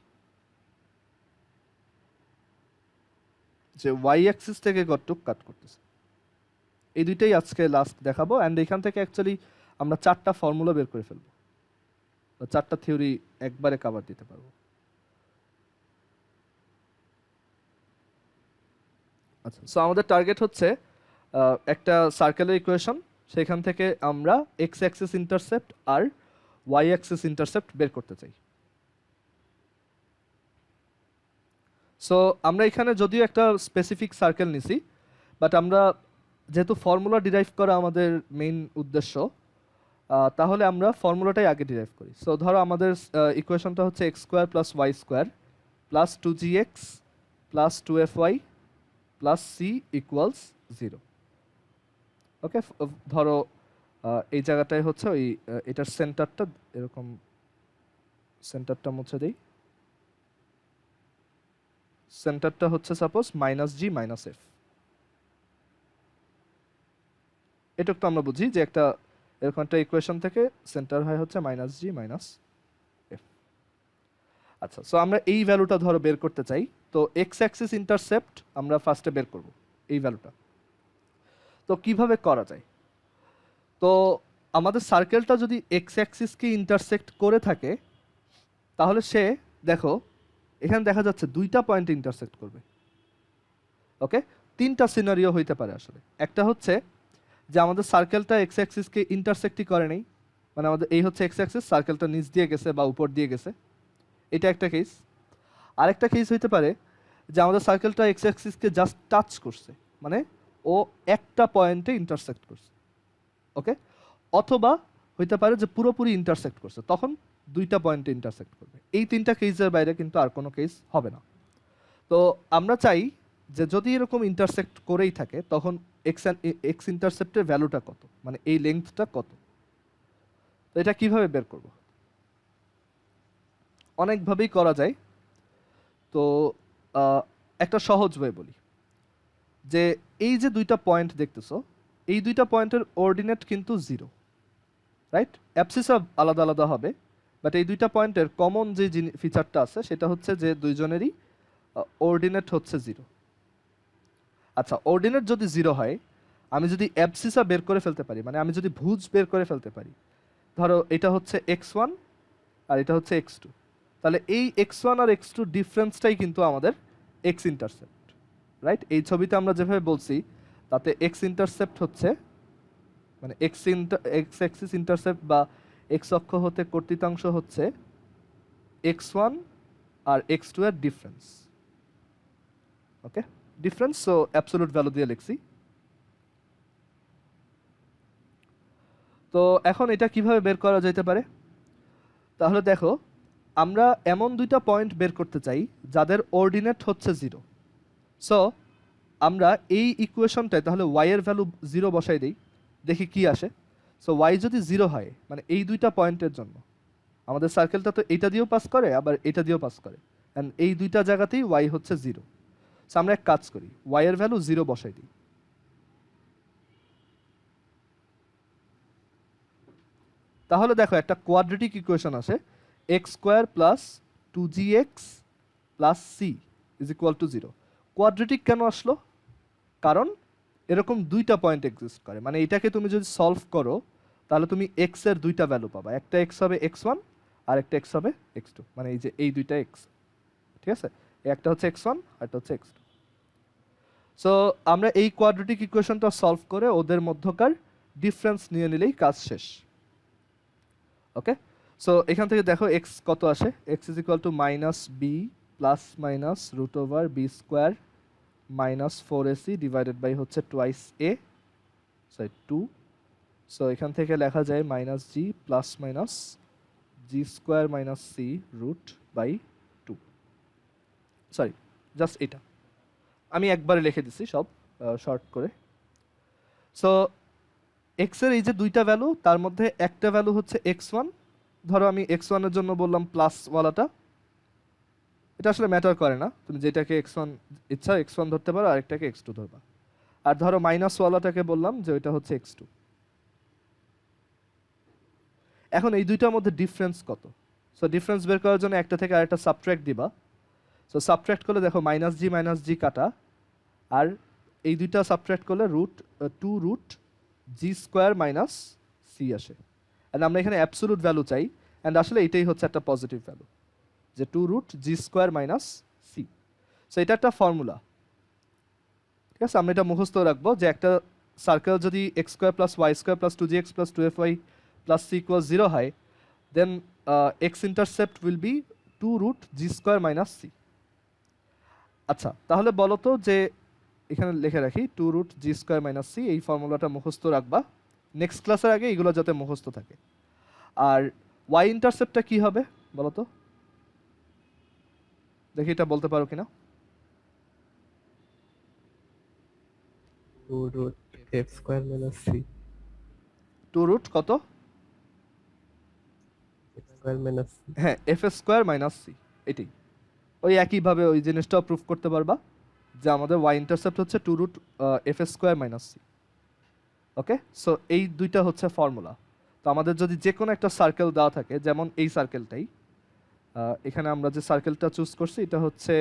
যে ওয়াই অ্যাক্সিস থেকে কতটুক কাট করতেছে। এই দুইটাই আজকে লাস্ট দেখাবো, অ্যান্ড এখান থেকে অ্যাকচুয়ালি আমরা 4টা ফর্মুলা বের করে ফেলবো, বা 4টা থিওরি একবারে কভার দিতে পারবো। আচ্ছা, সো আমাদের টার্গেট হচ্ছে একটা সার্কেলের ইকুয়েশন, সেখান থেকে আমরা এক্স অ্যাক্সিস ইন্টারসেপ্ট আর ওয়াই অ্যাক্সিস ইন্টারসেপ্ট বের করতে চাই। সো আমরা এখানে যদিও একটা স্পেসিফিক সার্কেল নিছি, বাট আমরা যেহেতু ফর্মুলা ডিরাইভ করা আমাদের মেইন উদ্দেশ্য, তাহলে আমরা ফর্মুলাটাই আগে ডিরাইভ করি। সো ধরো আমাদের ইকুয়েশনটা হচ্ছে x square plus y square plus 2gx plus 2fy plus c equals 0। Okay, ধরো এই জায়গাটায় হচ্ছে ওই এটার সেন্টারটা এরকম, সেন্টারটা মুছে দেই, সেন্টারটা হচ্ছে সাপোজ -g - f। এটুকু তো আমরা বুঝি যে একটা এরকম একটা ইকুয়েশন থেকে সেন্টার হয় হচ্ছে -g - f। আচ্ছা, সো আমরা এই ভ্যালুটা ধরো বের করতে চাই, তো এক্স অ্যাক্সিস ইন্টারসেপ্ট আমরা ফার্স্টে বের করব এই ভ্যালুটা। তো কিভাবে করা যায়? তো আমাদের সার্কেলটা যদি এক্স অ্যাক্সিসকে ইন্টারসেক্ট করে থাকে, তাহলে সে দেখো এখানে দেখা যাচ্ছে দুইটা পয়েন্টে ইন্টারসেক্ট করবে। ওকে, 3টা সিনারিও হইতে পারে আসলে। একটা হচ্ছে যে আমাদের সার্কেলটা এক্স অ্যাক্সিসকে ইন্টারসেক্টই করে নেই, মানে আমাদের এই হচ্ছে এক্স অ্যাক্সিস, সার্কেলটা নিচ দিয়ে গেছে বা উপর দিয়ে গেছে, এটা একটা কেস। আরেকটা কেস হইতে পারে যে আমাদের সার্কেলটা এক্স অ্যাক্সিসকে জাস্ট টাচ করছে, মানে ও একটা পয়েন্টে ইন্টারসেক্ট করছে। ওকে, অথবা হইতে পারে যে পুরোপুরি ইন্টারসেক্ট করছে, তখন দুইটা পয়েন্টে ইন্টারসেক্ট করবে। এই 3টা কেসের বাইরে কিন্তু আর কোনো কেস হবে না। তো আমরা চাই যে যদি এরকম ইন্টারসেক্ট করেই থাকে, তখন এক্স ইন্টারসেপ্টের ভ্যালুটা কত, মানে এই লেন্থটা কত। তো এটা কিভাবে বের করব? অনেকভাবেই করা যায়। তো একটা সহজ ওয়ে বলি, যে এই যে দুইটা পয়েন্ট দেখতেছো, এই দুইটা পয়েন্টের অর্ডিনেট কিন্তু 0, রাইট? অ্যাবসিস আলাদা আলাদা হবে, বাট এই দুইটা পয়েন্টের কমন যে ফিচারটা আছে সেটা হচ্ছে যে দুইজনেরই অর্ডিনেট হচ্ছে 0। আচ্ছা, অর্ডিনেট যদি 0 হয়, আমি যদি অ্যাবসিসা বের করে ফেলতে পারি, মানে আমি যদি ভুজ বের করে ফেলতে পারি, ধরো এটা হচ্ছে x1 আর এটা হচ্ছে x2, তাহলে এই x1 আর x2 ডিফারেন্সটাই কিন্তু আমাদের এক্স ইন্টারসেপ্ট, রাইট? এই ছবিতে আমরা যেভাবে বলছি তাতে এক্স ইন্টারসেপ্ট হচ্ছে, মানে এক্স অ্যাক্সিস ইন্টারসেপ্ট বা এক্স অক্ষ হতে কর্তৃতাংশ হচ্ছে x1 আর x2 এর ডিফারেন্স। ওকে, ডিফারেন্স, সো অ্যাবসলিউট ভ্যালু দিয়ে লিখছি। তো এখন এটা কিভাবে বের করা যেতে পারে? তাহলে দেখো, আমরা এমন দুইটা পয়েন্ট বের করতে চাই যাদের অর্ডিনেট হচ্ছে 0। সো আমরা এই ইকুয়েশনটায় তাহলে y এর ভ্যালু 0 বসাই দিই, দেখি কি আসে। সো y যদি 0 হয়, মানে এই দুইটা পয়েন্টের জন্য আমাদের সার্কেলটা তো এইটা দিয়েও পাস করে আবার এটা দিয়েও পাস করে, অ্যান্ড এই দুইটা জায়গাতেই y হচ্ছে 0। সো আমরা এক কাজ করি, y এর ভ্যালু 0 বসাই দিই। তাহলে দেখো একটা কোয়াড্রেটিক ইকুয়েশন আসে, x square plus 2gx plus c is equal to 0। Quadratic কেন আসলো? কারণ এরকম দুইটা পয়েন্ট এক্সিস্ট করে, মানে এটাকে তুমি যদি সলভ করো তাহলে তুমি এক্স এর দুইটা ভ্যালু পাবা, একটা এক্স হবে x1 আর একটা এক্স হবে x2, মানে এই যে এই দুইটা এক্স, ঠিক আছে? একটা হচ্ছে x1 আর একটা হচ্ছে x2। সো আমরা এই কোয়াড্রেটিক ইকুয়েশনটা সলভ করে ওদের মধ্যকার ডিফারেন্স নিয়ে নিলেই কাজ শেষ। ওকে, সো এখান থেকে দেখো এক্স কত আসে, x is equal to -b plus minus root over b square -4ac divided by হচ্ছে টোয়াইস a, সরি 2। সো এখান থেকে লেখা যায় -g plus minus g square minus c root by 2। Sorry, just এটা আমি একবারে লিখে দিচ্ছি সব শর্ট করে। সো এক্স এর এই যে দুইটা ভ্যালু, তার মধ্যে একটা ভ্যালু হচ্ছে x1, ধরো আমি x1 এর জন্য বললাম প্লাস ওয়ালাটা, এটা আসলে ম্যাটার করে না, তুমি যেটাকে x1 ইচ্ছা x1 ধরতে পারো, আরেকটাকে x2 ধরবা। আর ধরো মাইনাস ওয়ালাটাকে বললাম যে ওইটা হচ্ছে x2। এখন এই দুইটার মধ্যে ডিফারেন্স কত? সো ডিফারেন্স বের করার জন্য একটা থেকে আরেকটা সাবট্রাক্ট দিবা। সো সাবট্রাক্ট করলে দেখো মাইনাস জি কাটা, আর এই দুইটা সাবট্রাক্ট করলে two root g square minus C আসে। অ্যান্ড আমরা এখানে অ্যাবসোলুট ভ্যালু চাই, অ্যান্ড আসলে এটাই হচ্ছে একটা পজিটিভ ভ্যালু, যে two root g square minus c. So এটা একটা ফর্মুলা, ঠিক আছে? আমরা এটা মুখস্থ রাখবো যে একটা সার্কেল যদি x square plus y square plus two g x plus two f y plus c equal 0 হয়, then x intercept will be two root g square minus c. আচ্ছা, তাহলে বলো তো যে এখানে লিখে রাখি two root g square minus c, এই ফর্মুলাটা মুখস্থ রাখবা নেক্সট ক্লাসের আগে, এগুলো যাতে মুখস্থ থাকে। আর ওয়াই ইন্টারসেপ্টটা কি হবে বলো তো, দেখি এটা বলতে পারো কিনা। Two root f square minus c. Two root কত? F square minus c. হ্যাঁ, এফ স্কোয়ার মাইনাস সি, এটাই। ওই একইভাবে ওই জিনিসটাও প্রুফ করতে পারবা যে আমাদের ওয়াই ইন্টারসেপ্ট হচ্ছে two root f square minus c. Okay, so এই দুইটা হচ্ছে ফর্মুলা। তো আমাদের যদি যে কোনো একটা সার্কেল দেওয়া থাকে, যেমন এই সার্কেলটাই, এখানে আমরা যে সার্কেলটা চুজ করছি এটা হচ্ছে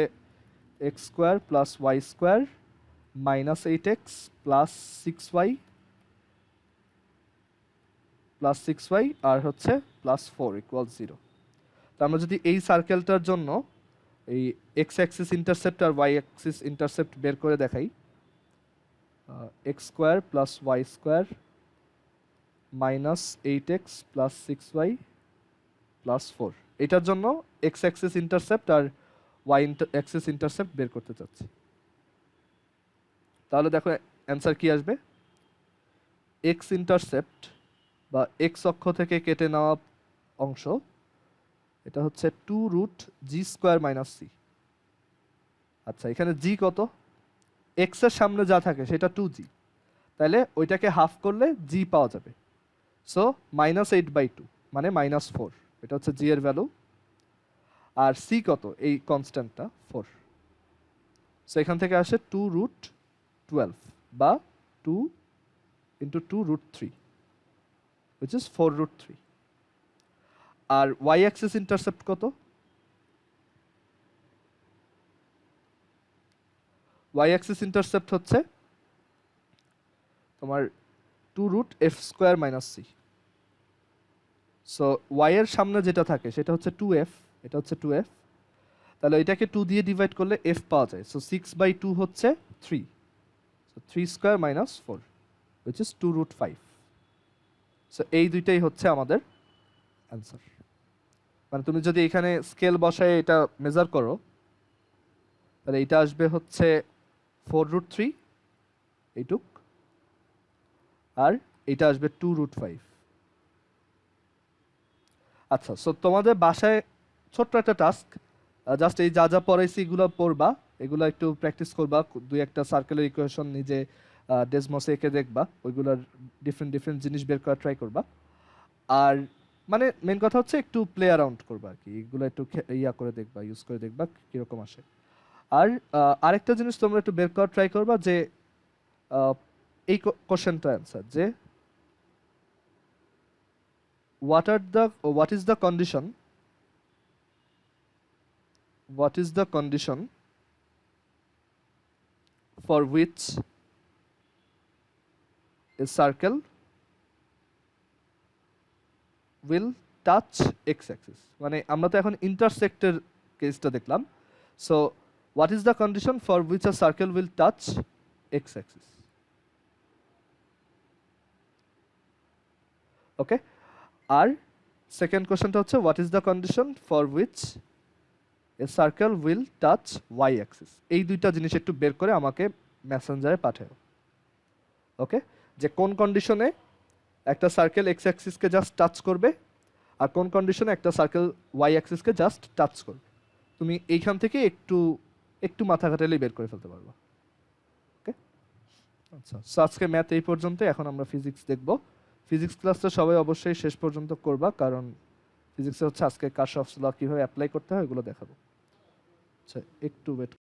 x square plus y square minus 8x plus 6y plus 6y আর হচ্ছে প্লাস 4 ইকুয়াল 0। তো আমরা যদি এই সার্কেলটার জন্য এই এক্স অ্যাক্সিস ইন্টারসেপ্ট আর ওয়াই অ্যাক্সিস ইন্টারসেপ্ট বের করে দেখাই, x square plus y square minus 8x plus 6y plus 4, এটার জন্য এক্স অ্যাক্সিস ইন্টারসেপ্ট আর ওয়াই অ্যাক্সিস ইন্টারসেপ্ট বের করতে চাচ্ছি। তাহলে দেখো অ্যান্সার কি আসবে, এক্স ইন্টারসেপ্ট বা এক্স অক্ষ থেকে কেটে নেওয়া অংশ, এটা হচ্ছে two root g square minus c. আচ্ছা, এখানে জি কত? এক্স এর সামনে যা থাকে সেটা 2g, তাহলে ওইটাকে হাফ করলে জি পাওয়া যাবে। সো -8/2 মানে -4, এটা হচ্ছে জি এর ভ্যালু। আর সি কত? এই কনস্ট্যান্টটা 4। সো এখান থেকে আসে 2 রুট 12 বা 2 into 2 root 3, which is 4 root 3। আর ওয়াই অ্যাক্সিস ইন্টারসেপ্ট কত? ওয়াই অ্যাক্সিস ইন্টারসেপ্ট হচ্ছে তোমার 2 root f square minus c. So y এর সামনে যেটা থাকে সেটা হচ্ছে 2f, এটা হচ্ছে 2f, তাহলে এটাকে 2 দিয়ে ডিভাইড করলে f পাওয়া যায়। সো 6/2 হচ্ছে 3, so 3 square minus 4, which is 2 root 5। So এই দুইটাই হচ্ছে আমাদের অ্যান্সার। মানে তুমি যদি এখানে স্কেল বসায় এটা মেজার করো, তাহলে এটা আসবে হচ্ছে 4 রুট 3 এইটুক, আর এটা আসবে 2 রুট 5। আচ্ছা, সো তোমাদের বাসায় ছোট্ট একটা টাস্ক, জাস্ট এই যা যা পড়াইছি এগুলো পড়বা, এগুলো একটু প্র্যাকটিস করবা, দুই একটা সার্কেলের ইকুয়েশন নিজে ডেসমসে এঁকে দেখবা, ওইগুলোর ডিফারেন্ট জিনিস বের করা ট্রাই করবা। আর মানে মেন কথা হচ্ছে একটু প্লে অ্যারাউন্ড করবা আর কি, এগুলো একটু ইয়া করে দেখবা, ইউজ করে দেখবা কীরকম আসে। আর আরেকটা জিনিস তোমরা একটু বের করা ট্রাই করবা যে এই কোশ্চেনটার অ্যান্সার, যে what is the condition for which a circle will touch x axis? মানে আমরা তো এখন ইন্টারসেক্টের কেসটা দেখলাম, so what is the condition for which a circle will touch x axis? Okay, আর সেকেন্ড কোশ্চেনটা হচ্ছে what is the condition for which a circle will touch y axis? এই দুইটা জিনিস একটু বের করে আমাকে মেসেঞ্জারে পাঠাও। ওকে, যে কোন কন্ডিশনে একটা সার্কেল এক্স অ্যাক্সিসকে জাস্ট টাচ করবে আর কোন কন্ডিশনে একটা সার্কেল ওয়াই অ্যাক্সিসকে জাস্ট টাচ করবে, তুমি এইখান থেকে একটু মাথা ঘাটালেই বের করে ফেলতে পারবা। ওকে, আচ্ছা, সো আজকে ম্যাথ এই পর্যন্ত। এখন আমরা ফিজিক্স দেখব। ফিজিক্স ক্লাসটা সবাই অবশ্যই শেষ পর্যন্ত করবা, কারণ ফিজিক্সে হচ্ছে আজকে কার্শফস ল কীভাবে অ্যাপ্লাই করতে হয় এগুলো দেখাবো। আচ্ছা, একটু ওয়েট